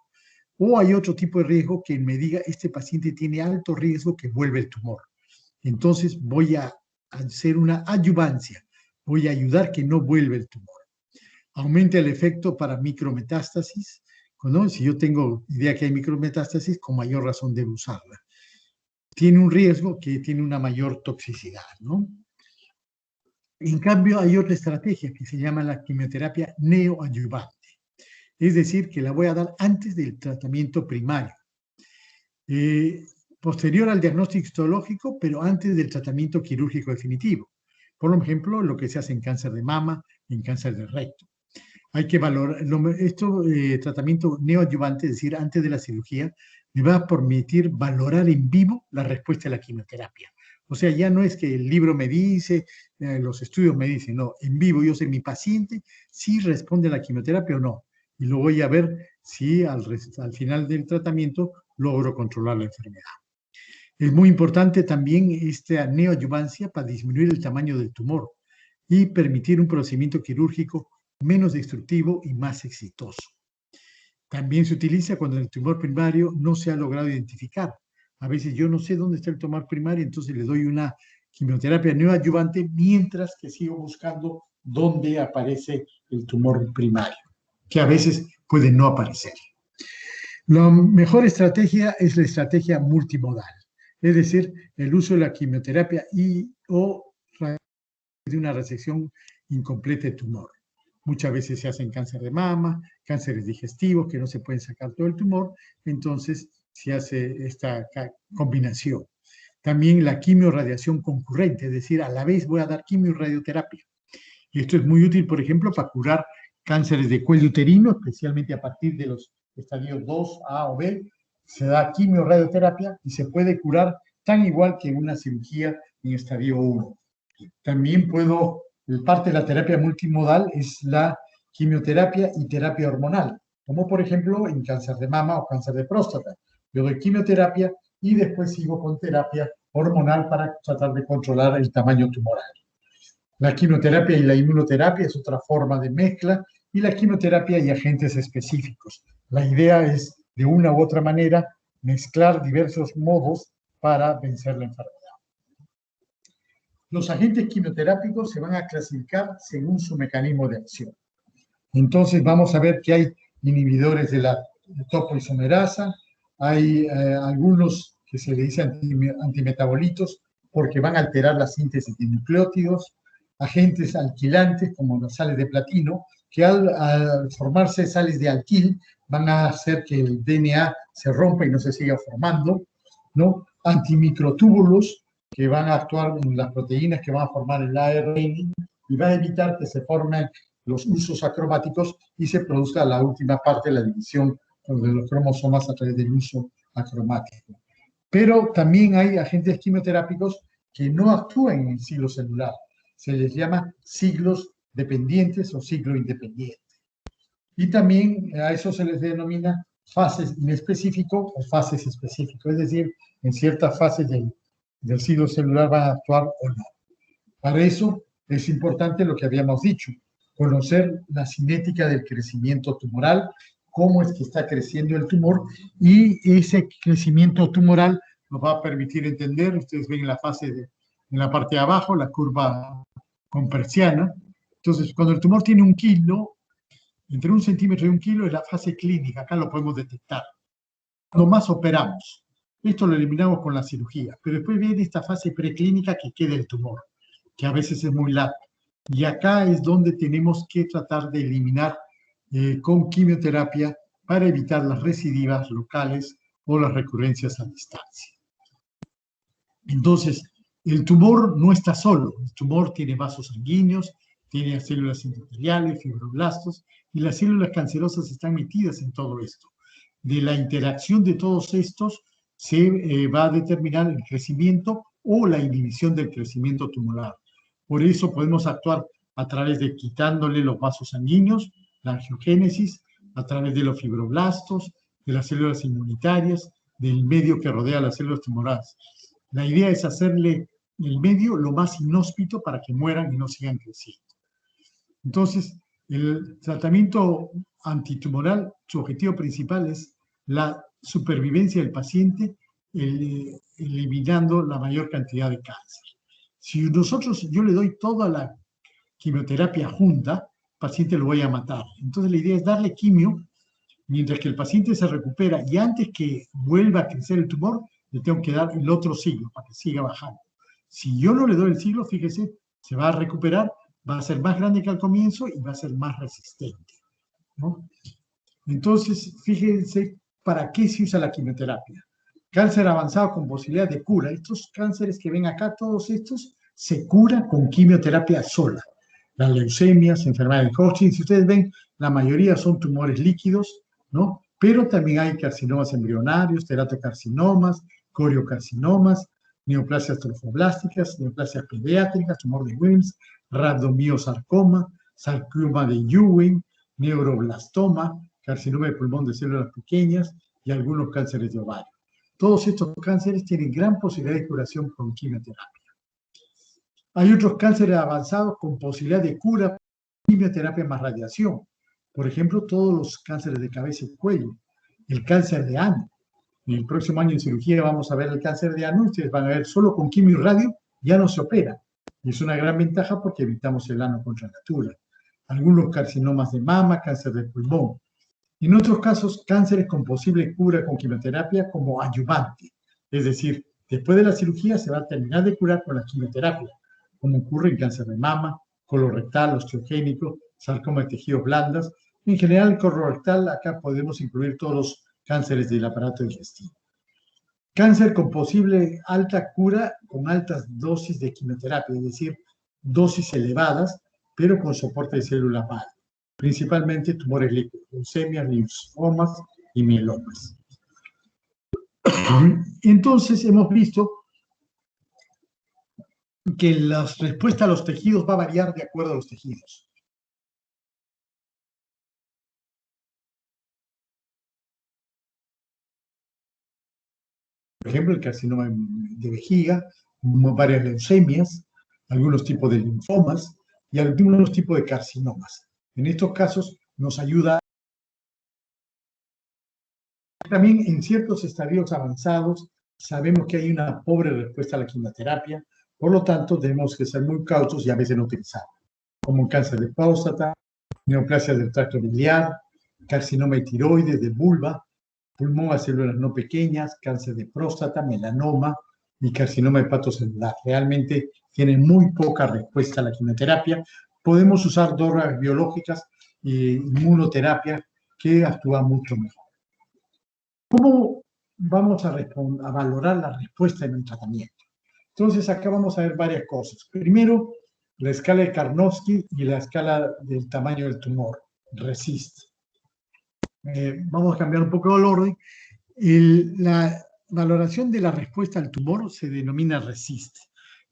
O hay otro tipo de riesgo que me diga, este paciente tiene alto riesgo que vuelva el tumor. Entonces voy a hacer una adyuvancia, voy a ayudar que no vuelva el tumor. Aumenta el efecto para micrometástasis, ¿no? Si yo tengo idea que hay micrometástasis, con mayor razón debo usarla. Tiene un riesgo que tiene una mayor toxicidad, ¿no? En cambio, hay otra estrategia que se llama la quimioterapia neoadyuvante. Es decir, que la voy a dar antes del tratamiento primario, posterior al diagnóstico histológico, pero antes del tratamiento quirúrgico definitivo. Por ejemplo, lo que se hace en cáncer de mama, en cáncer de recto. Hay que valorar, tratamiento neoadyuvante, es decir, antes de la cirugía, me va a permitir valorar en vivo la respuesta a la quimioterapia. O sea, ya no es que el libro me dice, los estudios me dicen, no, en vivo yo sé mi paciente si responde a la quimioterapia o no. Y lo voy a ver si al final del tratamiento logro controlar la enfermedad. Es muy importante también esta neoadyuvancia para disminuir el tamaño del tumor y permitir un procedimiento quirúrgico menos destructivo y más exitoso. También se utiliza cuando el tumor primario no se ha logrado identificar. A veces yo no sé dónde está el tumor primario, entonces le doy una quimioterapia neoadyuvante mientras que sigo buscando dónde aparece el tumor primario, que a veces puede no aparecer. La mejor estrategia es la estrategia multimodal, es decir, el uso de la quimioterapia o de una resección incompleta de tumor. Muchas veces se hacen cáncer de mama, cánceres digestivos que no se pueden sacar todo el tumor, entonces se hace esta combinación. También la quimiorradiación concurrente, es decir, a la vez voy a dar quimio y radioterapia. Y esto es muy útil, por ejemplo, para curar cánceres de cuello uterino, especialmente a partir de los estadios 2A o B, se da quimio-radioterapia y se puede curar tan igual que una cirugía en estadio 1. También parte de la terapia multimodal es la quimioterapia y terapia hormonal, como por ejemplo en cáncer de mama o cáncer de próstata. Yo doy quimioterapia y después sigo con terapia hormonal para tratar de controlar el tamaño tumoral. La quimioterapia y la inmunoterapia es otra forma de mezcla, y la quimioterapia y agentes específicos. La idea es, de una u otra manera, mezclar diversos modos para vencer la enfermedad. Los agentes quimioterápicos se van a clasificar según su mecanismo de acción. Entonces vamos a ver que hay inhibidores de la topoisomerasa, hay algunos que se le dicen antimetabolitos porque van a alterar la síntesis de nucleótidos, agentes alquilantes como las sales de platino, que al formarse sales de alquil van a hacer que el DNA se rompa y no se siga formando, ¿no? Antimicrotúbulos que van a actuar en las proteínas que van a formar el ARN y va a evitar que se formen los usos acromáticos y se produzca la última parte, la división de los cromosomas a través del uso acromático. Pero también hay agentes quimioterápicos que no actúan en el ciclo celular. Se les llama ciclos dependientes o ciclo independiente. Y también a eso se les denomina fases inespecífico o fases específico, es decir, en ciertas fases del ciclo celular van a actuar o no. Para eso es importante lo que habíamos dicho, conocer la cinética del crecimiento tumoral, cómo es que está creciendo el tumor, y ese crecimiento tumoral nos va a permitir entender, ustedes ven en la en la parte de abajo, la curva compersiana. Entonces, cuando el tumor tiene 1 kilo, entre 1 centímetro y 1 kilo es la fase clínica, acá lo podemos detectar. Cuando más operamos, esto lo eliminamos con la cirugía, pero después viene esta fase preclínica que queda el tumor, que a veces es muy larga. Y acá es donde tenemos que tratar de eliminar con quimioterapia para evitar las recidivas locales o las recurrencias a distancia. Entonces, el tumor no está solo, el tumor tiene vasos sanguíneos, tiene células endoteliales, fibroblastos, y las células cancerosas están metidas en todo esto. De la interacción de todos estos se va a determinar el crecimiento o la inhibición del crecimiento tumoral. Por eso podemos actuar a través de quitándole los vasos sanguíneos, la angiogénesis, a través de los fibroblastos, de las células inmunitarias, del medio que rodea las células tumorales. La idea es hacerle el medio lo más inhóspito para que mueran y no sigan creciendo. Entonces, el tratamiento antitumoral, su objetivo principal es la supervivencia del paciente, eliminando la mayor cantidad de cáncer. Si yo le doy toda la quimioterapia junta, el paciente lo voy a matar. Entonces, la idea es darle quimio mientras que el paciente se recupera, y antes que vuelva a crecer el tumor, le tengo que dar el otro siglo para que siga bajando. Si yo no le doy el siglo, fíjese, se va a recuperar, va a ser más grande que al comienzo y va a ser más resistente, ¿no? Entonces, fíjense, ¿para qué se usa la quimioterapia? Cáncer avanzado con posibilidad de cura. Estos cánceres que ven acá, todos estos, se cura con quimioterapia sola. Las leucemias, enfermedades de Hodgkin, si ustedes ven, la mayoría son tumores líquidos, ¿no? Pero también hay carcinomas embrionarios, teratocarcinomas, coriocarcinomas, neoplasias trofoblásticas, neoplasias pediátricas, tumor de Wilms, rabdomiosarcoma, sarcoma de Ewing, neuroblastoma, carcinoma de pulmón de células pequeñas y algunos cánceres de ovario. Todos estos cánceres tienen gran posibilidad de curación con quimioterapia. Hay otros cánceres avanzados con posibilidad de cura, quimioterapia más radiación. Por ejemplo, todos los cánceres de cabeza y cuello, el cáncer de ano. En el próximo año en cirugía vamos a ver el cáncer de ano, ustedes van a ver solo con quimio y radio, ya no se opera. Y es una gran ventaja porque evitamos el ano contra natura. Algunos carcinomas de mama, cáncer de pulmón. En otros casos, cánceres con posible cura con quimioterapia como adyuvante. Es decir, después de la cirugía se va a terminar de curar con la quimioterapia, como ocurre en cáncer de mama, colorectal, osteogénico, sarcoma de tejidos blandas. En general, el colorectal, acá podemos incluir todos los cánceres del aparato digestivo. Cáncer con posible alta cura con altas dosis de quimioterapia, es decir, dosis elevadas, pero con soporte de células madre, principalmente tumores líquidos, leucemias, linfomas y mielomas. Entonces, hemos visto que la respuesta a los tejidos va a variar de acuerdo a los tejidos. Por ejemplo, el carcinoma de vejiga, varias leucemias, algunos tipos de linfomas y algunos tipos de carcinomas. En estos casos nos ayuda. También en ciertos estadios avanzados sabemos que hay una pobre respuesta a la quimioterapia, por lo tanto tenemos que ser muy cautos y a veces no utilizarla, como cáncer de próstata, neoplasia del tracto biliar, carcinoma de tiroides, de vulva, pulmón a células no pequeñas, cáncer de próstata, melanoma y carcinoma hepatocelular. Realmente tienen muy poca respuesta a la quimioterapia. Podemos usar drogas biológicas inmunoterapia que actúa mucho mejor. ¿Cómo vamos a valorar la respuesta en un tratamiento? Entonces, acá vamos a ver varias cosas. Primero, la escala de Karnofsky y la escala del tamaño del tumor, RECIST. Vamos a cambiar un poco el orden. La valoración de la respuesta al tumor se denomina RECIST,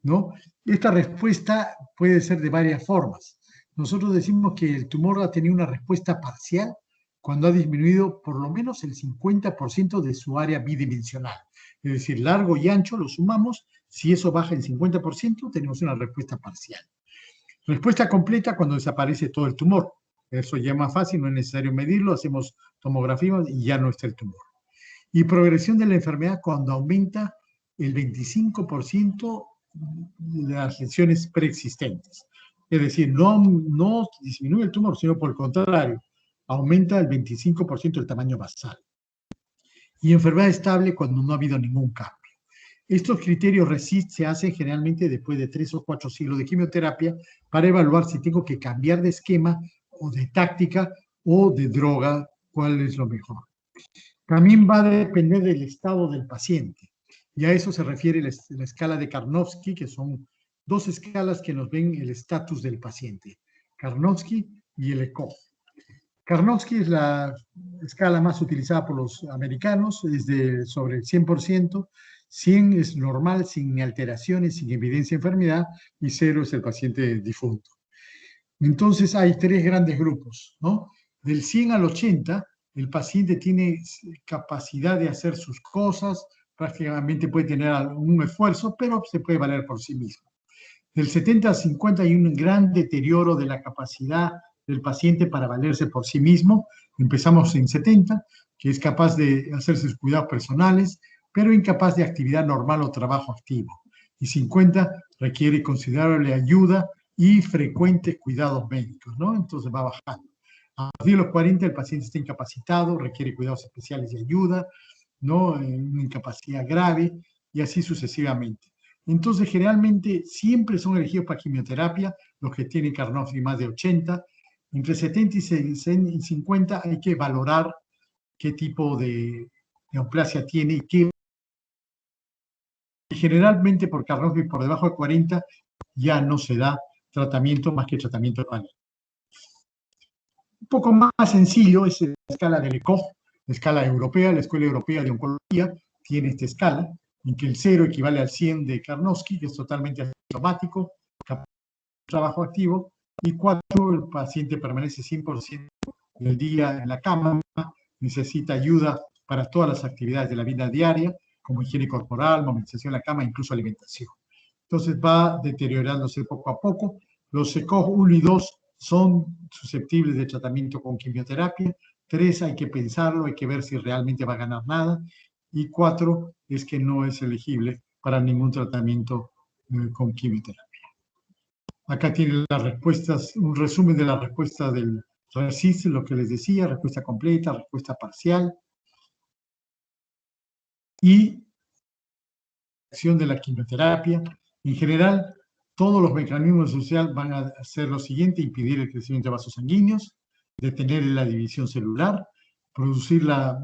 ¿no? Esta respuesta puede ser de varias formas. Nosotros decimos que el tumor ha tenido una respuesta parcial cuando ha disminuido por lo menos el 50% de su área bidimensional. Es decir, largo y ancho lo sumamos. Si eso baja el 50%, tenemos una respuesta parcial. Respuesta completa cuando desaparece todo el tumor. Eso ya es más fácil, no es necesario medirlo, hacemos tomografía y ya no está el tumor. Y progresión de la enfermedad cuando aumenta el 25% de las lesiones preexistentes. Es decir, no disminuye el tumor, sino por el contrario, aumenta el 25% del tamaño basal. Y enfermedad estable cuando no ha habido ningún cambio. Estos criterios RECIST se hacen generalmente después de 3 o 4 ciclos de quimioterapia para evaluar si tengo que cambiar de esquema o de táctica o de droga, cuál es lo mejor. También va a depender del estado del paciente. Y a eso se refiere la escala de Karnofsky, que son dos escalas que nos ven el estatus del paciente. Karnofsky y el ECOG. Karnofsky es la escala más utilizada por los americanos, es sobre el 100%. 100 es normal, sin alteraciones, sin evidencia de enfermedad, y 0 es el paciente difunto. Entonces hay tres grandes grupos, ¿no? Del 100 al 80, el paciente tiene capacidad de hacer sus cosas, prácticamente puede tener un esfuerzo, pero se puede valer por sí mismo. Del 70 al 50 hay un gran deterioro de la capacidad del paciente para valerse por sí mismo. Empezamos en 70, que es capaz de hacer sus cuidados personales, pero incapaz de actividad normal o trabajo activo. Y 50 requiere considerable ayuda y frecuentes cuidados médicos, ¿no? Entonces va bajando. A partir de los 40 el paciente está incapacitado, requiere cuidados especiales y ayuda, ¿no? Una incapacidad grave y así sucesivamente. Entonces, generalmente siempre son elegidos para quimioterapia los que tienen Karnofsky más de 80. Entre 70 y 50 hay que valorar qué tipo de neoplasia tiene y qué. Generalmente por Karnofsky por debajo de 40 ya no se da tratamiento más que tratamiento panel. Un poco más sencillo es la escala del ECOG, la escala europea, la Escuela Europea de Oncología tiene esta escala, en que el 0 equivale al 100 de Karnofsky, que es totalmente asintomático, trabajo activo, y 4, el paciente permanece 100% del día en la cama, necesita ayuda para todas las actividades de la vida diaria, como higiene corporal, movilización en la cama, incluso alimentación. Entonces va deteriorándose poco a poco. Los ECOG 1 y 2 son susceptibles de tratamiento con quimioterapia. 3 hay que pensarlo, hay que ver si realmente va a ganar nada. Y 4 es que no es elegible para ningún tratamiento con quimioterapia. Acá tienen las respuestas, un resumen de la respuesta del RECIST, lo que les decía, respuesta completa, respuesta parcial. Y acción de la quimioterapia. En general, todos los mecanismos sociales van a hacer lo siguiente: impedir el crecimiento de vasos sanguíneos, detener la división celular, producir la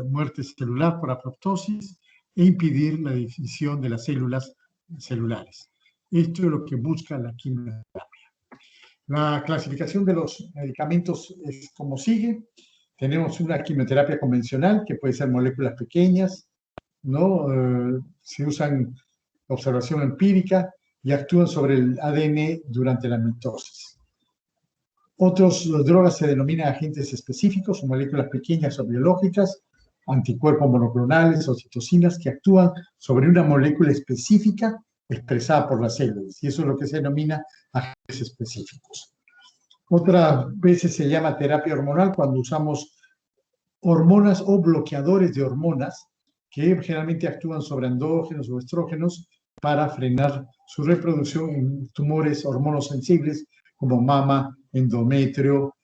muerte celular por apoptosis e impedir la división de las células celulares. Esto es lo que busca la quimioterapia. La clasificación de los medicamentos es como sigue. Tenemos una quimioterapia convencional, que puede ser moléculas pequeñas, ¿no? Se usan observación empírica y actúan sobre el ADN durante la mitosis. Otras drogas se denominan agentes específicos o moléculas pequeñas o biológicas, anticuerpos monoclonales o citocinas que actúan sobre una molécula específica expresada por las células, y eso es lo que se denomina agentes específicos. Otras veces se llama terapia hormonal cuando usamos hormonas o bloqueadores de hormonas que generalmente actúan sobre andrógenos o estrógenos para frenar su reproducción en tumores hormonosensibles como mama, endometrio,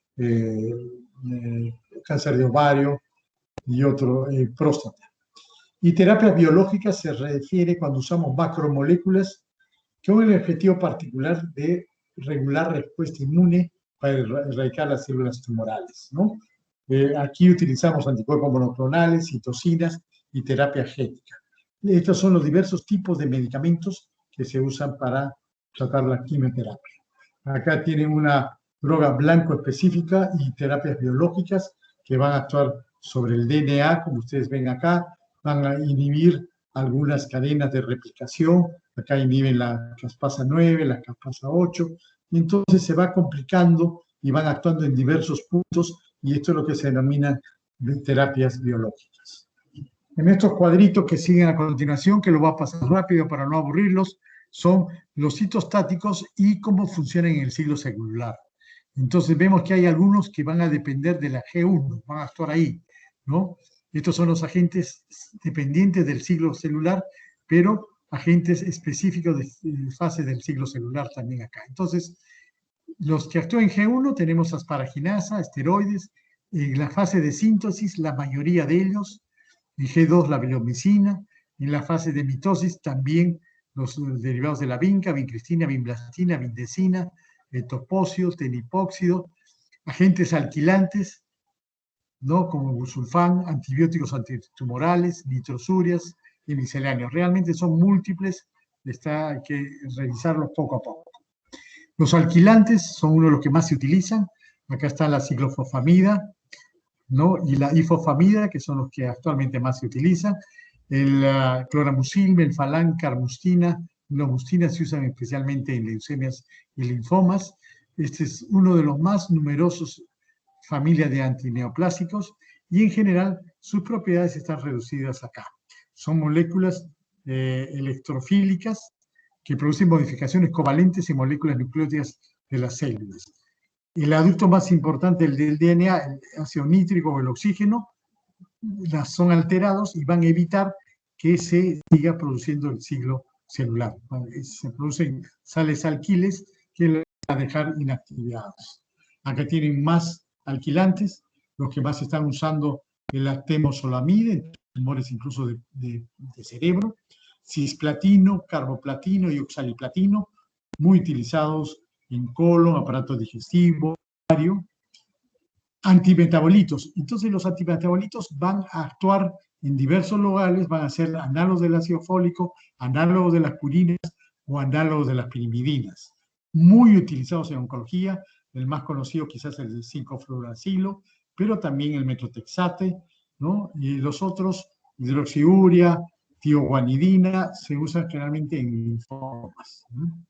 cáncer de ovario y otro, próstata. Y terapia biológica se refiere cuando usamos macromoléculas con el objetivo particular de regular respuesta inmune para erradicar las células tumorales, ¿no? Aquí utilizamos anticuerpos monoclonales, citocinas y terapia génica. Estos son los diversos tipos de medicamentos que se usan para tratar la quimioterapia. Acá tienen una droga blanco específica y terapias biológicas que van a actuar sobre el DNA, como ustedes ven acá, van a inhibir algunas cadenas de replicación, acá inhiben la caspasa 9, la caspasa 8, y entonces se va complicando y van actuando en diversos puntos, y esto es lo que se denomina terapias biológicas. En estos cuadritos que siguen a continuación, que lo voy a pasar rápido para no aburrirlos, son los citostáticos y cómo funcionan en el ciclo celular. Entonces vemos que hay algunos que van a depender de la G1, van a actuar ahí, ¿no? Estos son los agentes dependientes del ciclo celular, pero agentes específicos de fase del ciclo celular también acá. Entonces, los que actúan en G1 tenemos asparaginasa, esteroides, en la fase de síntesis, la mayoría de ellos, en G2 la bleomicina, en la fase de mitosis también los derivados de la vinca, vincristina, vinblastina, vindecina, toposio, tenipóxido, agentes alquilantes, ¿no? Como busulfán, antibióticos antitumorales, nitrosurias y misceláneos. Realmente son múltiples, hay que revisarlos poco a poco. Los alquilantes son uno de los que más se utilizan. Acá está la ciclofosfamida, ¿no? Y la ifosfamida, que son los que actualmente más se utilizan. El cloramucil, melfalán, carmustina, lomustina se usan especialmente en leucemias y linfomas. Este es uno de los más numerosos familias de antineoplásicos y en general sus propiedades están reducidas acá. Son moléculas electrofílicas que producen modificaciones covalentes en moléculas nucleótidas de las células. El adducto más importante del DNA, el ácido nítrico o el oxígeno, son alterados y van a evitar que se siga produciendo el ciclo celular. Se producen sales alquiles que los van a dejar inactivados. Acá tienen más alquilantes, los que más están usando el temozolomide, en tumores incluso de cerebro, cisplatino, carboplatino y oxaliplatino, muy utilizados en colon, aparato digestivo, antimetabolitos. Entonces los antimetabolitos van a actuar en diversos lugares, van a ser análogos del ácido fólico, análogos de las purinas o análogos de las pirimidinas. Muy utilizados en oncología, el más conocido quizás el 5-fluoracilo, pero también el metotrexate, ¿no? Y los otros, hidroxiuria, tioguanidina, se usan generalmente en linfomas, ¿no?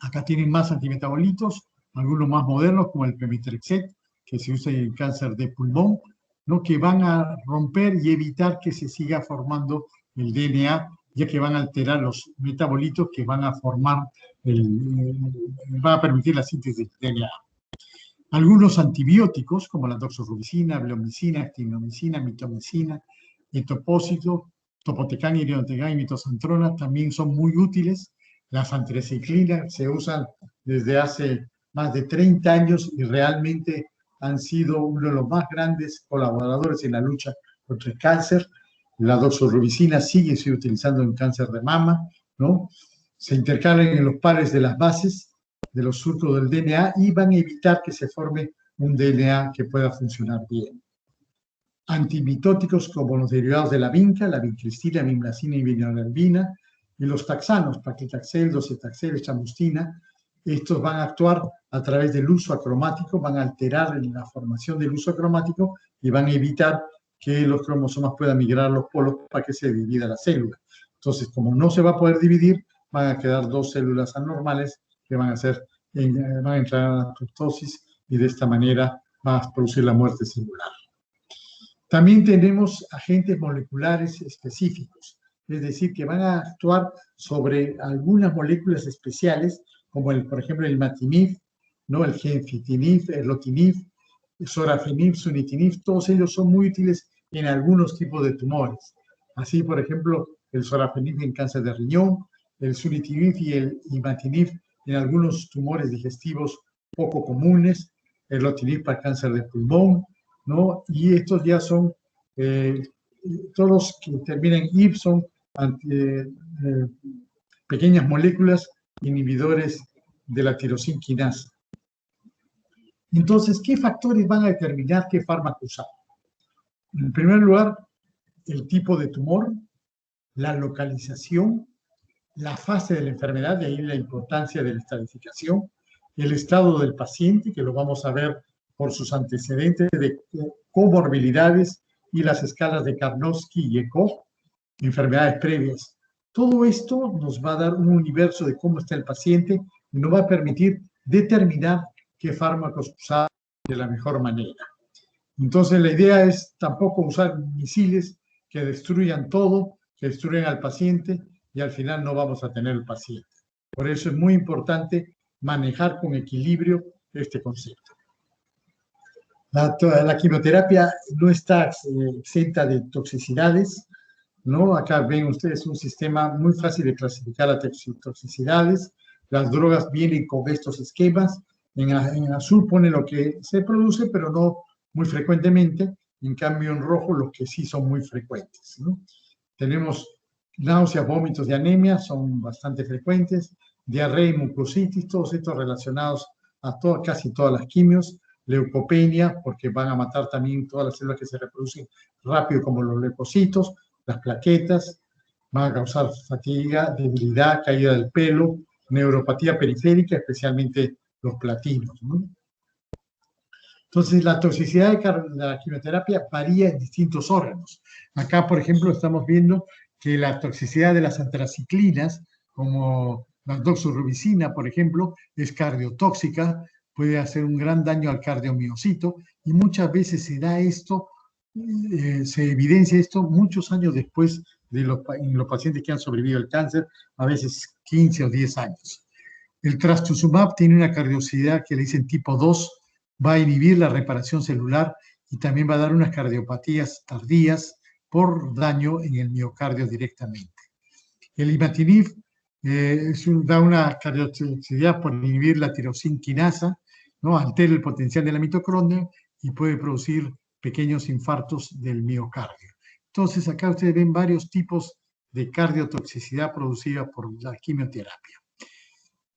Acá tienen más antimetabolitos, algunos más modernos como el pemetrexed, que se usa en cáncer de pulmón, ¿no? Que van a romper y evitar que se siga formando el DNA, ya que van a alterar los metabolitos que van a formar, van a permitir la síntesis del DNA. Algunos antibióticos, como la doxorubicina, bleomicina, actinomicina, mitomicina, etopósito, topotecan, irinotecan y mitosantrona, también son muy útiles. Las antraciclinas se usan desde hace más de 30 años y realmente han sido uno de los más grandes colaboradores en la lucha contra el cáncer. La doxorubicina sigue siendo utilizada en cáncer de mama, ¿no? Se intercalan en los pares de las bases de los surcos del DNA y van a evitar que se forme un DNA que pueda funcionar bien. Antimitóticos como los derivados de la vinca, la vincristina, vinblasina y vinolarbina, y los taxanos, paclitaxel, docetaxel, chamustina, estos van a actuar a través del uso acromático, van a alterar la formación del uso acromático y van a evitar que los cromosomas puedan migrar a los polos para que se divida la célula. Entonces, como no se va a poder dividir, van a quedar dos células anormales que van a entrar a la apoptosis y de esta manera va a producir la muerte celular. También tenemos agentes moleculares específicos, es decir, que van a actuar sobre algunas moléculas especiales, como por ejemplo el imatinib, ¿no? El genfitinib, el erlotinib, el sorafenib, sunitinib, todos ellos son muy útiles en algunos tipos de tumores. Así, por ejemplo, el sorafenib en cáncer de riñón, el sunitinib y el imatinib en algunos tumores digestivos poco comunes, el erlotinib para cáncer de pulmón, ¿no? Y estos ya son, todos los que terminan en IP son pequeñas moléculas inhibidores de la tirosina quinasa. Entonces, ¿qué factores van a determinar qué fármaco usar? En primer lugar, el tipo de tumor, la localización, la fase de la enfermedad, de ahí la importancia de la estratificación, el estado del paciente, que lo vamos a ver por sus antecedentes de comorbilidades y las escalas de Karnofsky y ECOG, enfermedades previas. Todo esto nos va a dar un universo de cómo está el paciente y nos va a permitir determinar qué fármacos usar de la mejor manera. Entonces, la idea es tampoco usar misiles que destruyan todo, que destruyan al paciente y al final no vamos a tener el paciente. Por eso es muy importante manejar con equilibrio este concepto. La quimioterapia no está exenta de toxicidades, ¿no? Acá ven ustedes un sistema muy fácil de clasificar las toxicidades. Las drogas vienen con estos esquemas. En azul pone lo que se produce, pero no muy frecuentemente. En cambio, en rojo, los que sí son muy frecuentes, ¿no? Tenemos náuseas, vómitos y anemia, son bastante frecuentes. Diarrea y mucositis, todos estos relacionados a casi todas las quimios. Leucopenia, porque van a matar también todas las células que se reproducen rápido, como los leucocitos. Las plaquetas, van a causar fatiga, debilidad, caída del pelo, neuropatía periférica, especialmente los platinos, ¿no? Entonces, la toxicidad de la quimioterapia varía en distintos órganos. Acá, por ejemplo, estamos viendo que la toxicidad de las antraciclinas, como la doxorubicina, por ejemplo, es cardiotóxica, puede hacer un gran daño al cardiomiocito y muchas veces se da esto, se evidencia esto muchos años después en los pacientes que han sobrevivido al cáncer, a veces 15 o 10 años. El trastuzumab tiene una cardiotoxicidad que le dicen tipo 2, va a inhibir la reparación celular y también va a dar unas cardiopatías tardías por daño en el miocardio directamente. El imatinib da una cardiotoxicidad por inhibir la tirosina quinasa, ¿no? Altera el potencial de la mitocondria y puede producir pequeños infartos del miocardio. Entonces, acá ustedes ven varios tipos de cardiotoxicidad producida por la quimioterapia.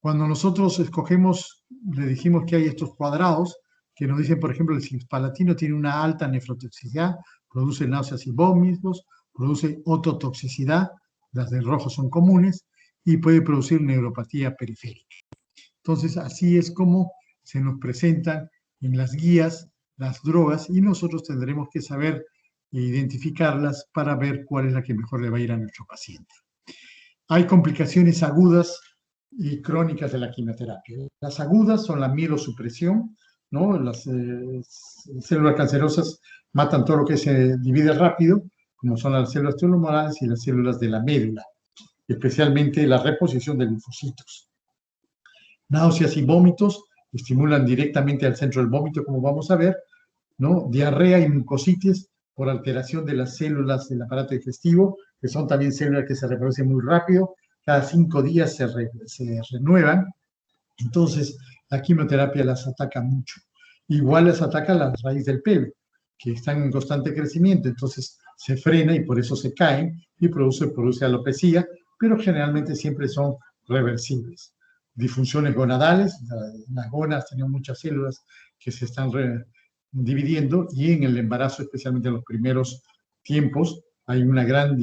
Cuando nosotros escogemos, le dijimos que hay estos cuadrados que nos dicen, por ejemplo, el cispalatino tiene una alta nefrotoxicidad, produce náuseas y vómitos, produce ototoxicidad, las del rojo son comunes, y puede producir neuropatía periférica. Entonces, así es como se nos presentan en las guías las drogas y nosotros tendremos que saber identificarlas para ver cuál es la que mejor le va a ir a nuestro paciente. Hay complicaciones agudas y crónicas de la quimioterapia. Las agudas son la mielosupresión, ¿no? Las células cancerosas matan todo lo que se divide rápido, como son las células tumorales y las células de la médula, especialmente la reposición de linfocitos. Náuseas y vómitos estimulan directamente al centro del vómito, como vamos a ver, ¿no? Diarrea y mucositis por alteración de las células del aparato digestivo, que son también células que se reproducen muy rápido, cada 5 días se renuevan. Entonces, la quimioterapia las ataca mucho. Igual las ataca la raíz del pelo, que están en constante crecimiento, entonces se frena y por eso se caen y produce alopecia, pero generalmente siempre son reversibles. Disfunciones gonadales, las gonas tienen muchas células que se están dividiendo y en el embarazo, especialmente en los primeros tiempos, hay una gran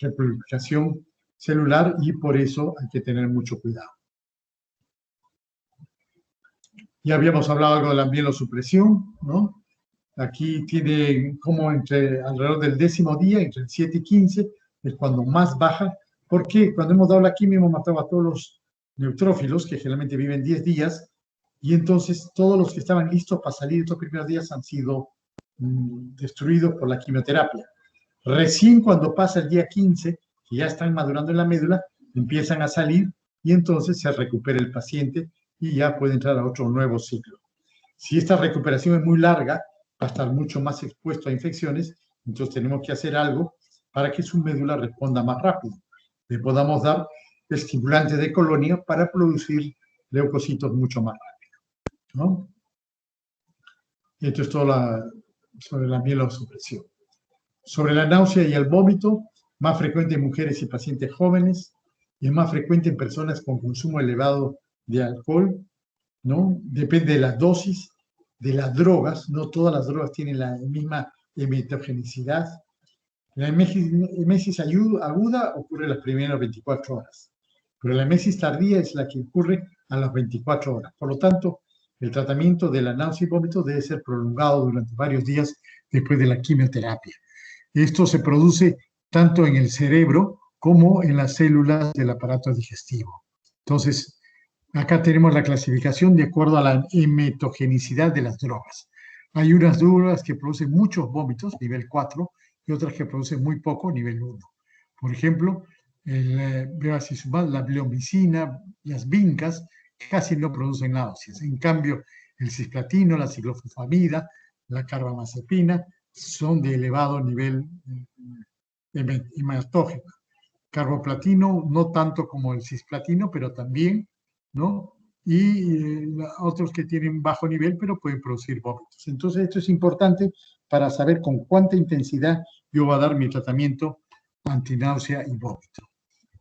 replicación celular y por eso hay que tener mucho cuidado. Ya habíamos hablado algo de la mielosupresión, ¿no? Aquí tiene como alrededor del 10º día, entre el 7 y 15, es cuando más baja, porque cuando hemos dado la quimio hemos matado a todos los neutrófilos, que generalmente viven 10 días, y entonces todos los que estaban listos para salir estos primeros días han sido destruidos por la quimioterapia. Recién cuando pasa el día 15, que ya están madurando en la médula, empiezan a salir y entonces se recupera el paciente y ya puede entrar a otro nuevo ciclo. Si esta recuperación es muy larga, va a estar mucho más expuesto a infecciones, entonces tenemos que hacer algo para que su médula responda más rápido. Le podamos dar estimulantes de colonia para producir leucocitos mucho más rápido, ¿no? Esto es todo sobre la mielosupresión. Sobre la náusea y el vómito, más frecuente en mujeres y pacientes jóvenes, y es más frecuente en personas con consumo elevado de alcohol, ¿no? Depende de la dosis, de las drogas. No todas las drogas tienen la misma emetogenicidad. La emesis aguda ocurre las primeras 24 horas, pero la emesis tardía es la que ocurre a las 24 horas. Por lo tanto, el tratamiento de la náusea y vómito debe ser prolongado durante varios días después de la quimioterapia. Esto se produce tanto en el cerebro como en las células del aparato digestivo. Entonces, acá tenemos la clasificación de acuerdo a la emetogenicidad de las drogas. Hay unas drogas que producen muchos vómitos, nivel 4, y otras que producen muy poco, nivel 1. Por ejemplo, el bevacizumab, la bleomicina, las vincas, casi no producen náuseas. En cambio, el cisplatino, la ciclofosfamida, la carbamazepina son de elevado nivel hematógeno. Carboplatino no tanto como el cisplatino, pero también, ¿no? Y otros que tienen bajo nivel, pero pueden producir vómitos. Entonces, esto es importante para saber con cuánta intensidad yo voy a dar mi tratamiento antináusea y vómito.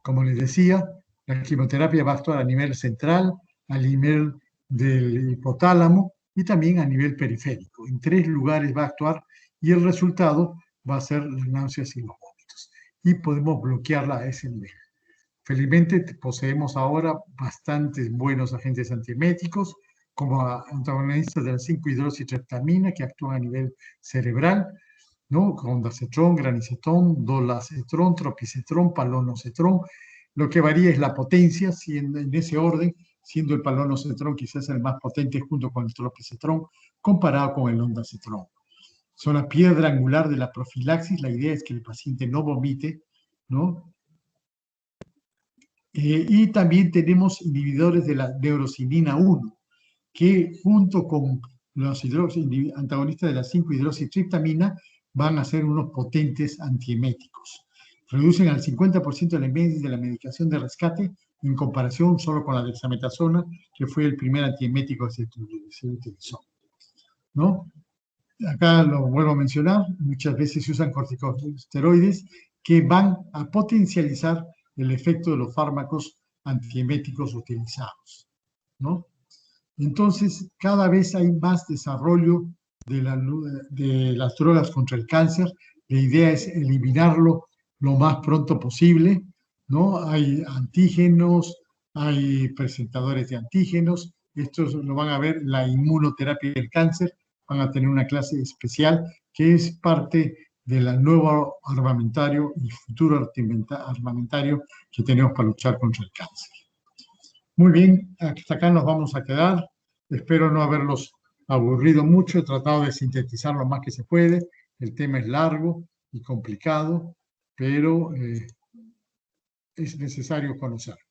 Como les decía, la quimioterapia va a actuar a nivel central, a nivel del hipotálamo y también a nivel periférico. En 3 lugares va a actuar y el resultado va a ser las náuseas y los vómitos. Y podemos bloquearla a ese nivel. Felizmente poseemos ahora bastantes buenos agentes antieméticos, como antagonistas de la 5-hidroxitriptamina que actúan a nivel cerebral, ¿no? Con ondansetron, granisetron, dolasetron, tropisetron, palonosetron. Lo que varía es la potencia, siendo en ese orden, siendo el palonosetron quizás el más potente junto con el tropisetron, comparado con el ondansetron. Son la piedra angular de la profilaxis. La idea es que el paciente no vomite, ¿no? Y también tenemos inhibidores de la neurocinina 1, que junto con los antagonistas de la 5-hidroxitriptamina van a ser unos potentes antieméticos. Reducen al 50% la emesis de la medicación de rescate en comparación solo con la dexametasona, que fue el primer antiemético que se utilizó, ¿no? Acá lo vuelvo a mencionar, muchas veces se usan corticosteroides que van a potencializar el efecto de los fármacos antieméticos utilizados, ¿no? Entonces, cada vez hay más desarrollo de las drogas contra el cáncer. La idea es eliminarlo lo más pronto posible, ¿no? Hay antígenos, hay presentadores de antígenos. Estos lo van a ver, la inmunoterapia del cáncer. Van a tener una clase especial que es parte del nuevo armamentario y futuro armamentario que tenemos para luchar contra el cáncer. Muy bien, hasta acá nos vamos a quedar. Espero no haberlos aburrido mucho. He tratado de sintetizar lo más que se puede. El tema es largo y complicado, pero es necesario conocerlo.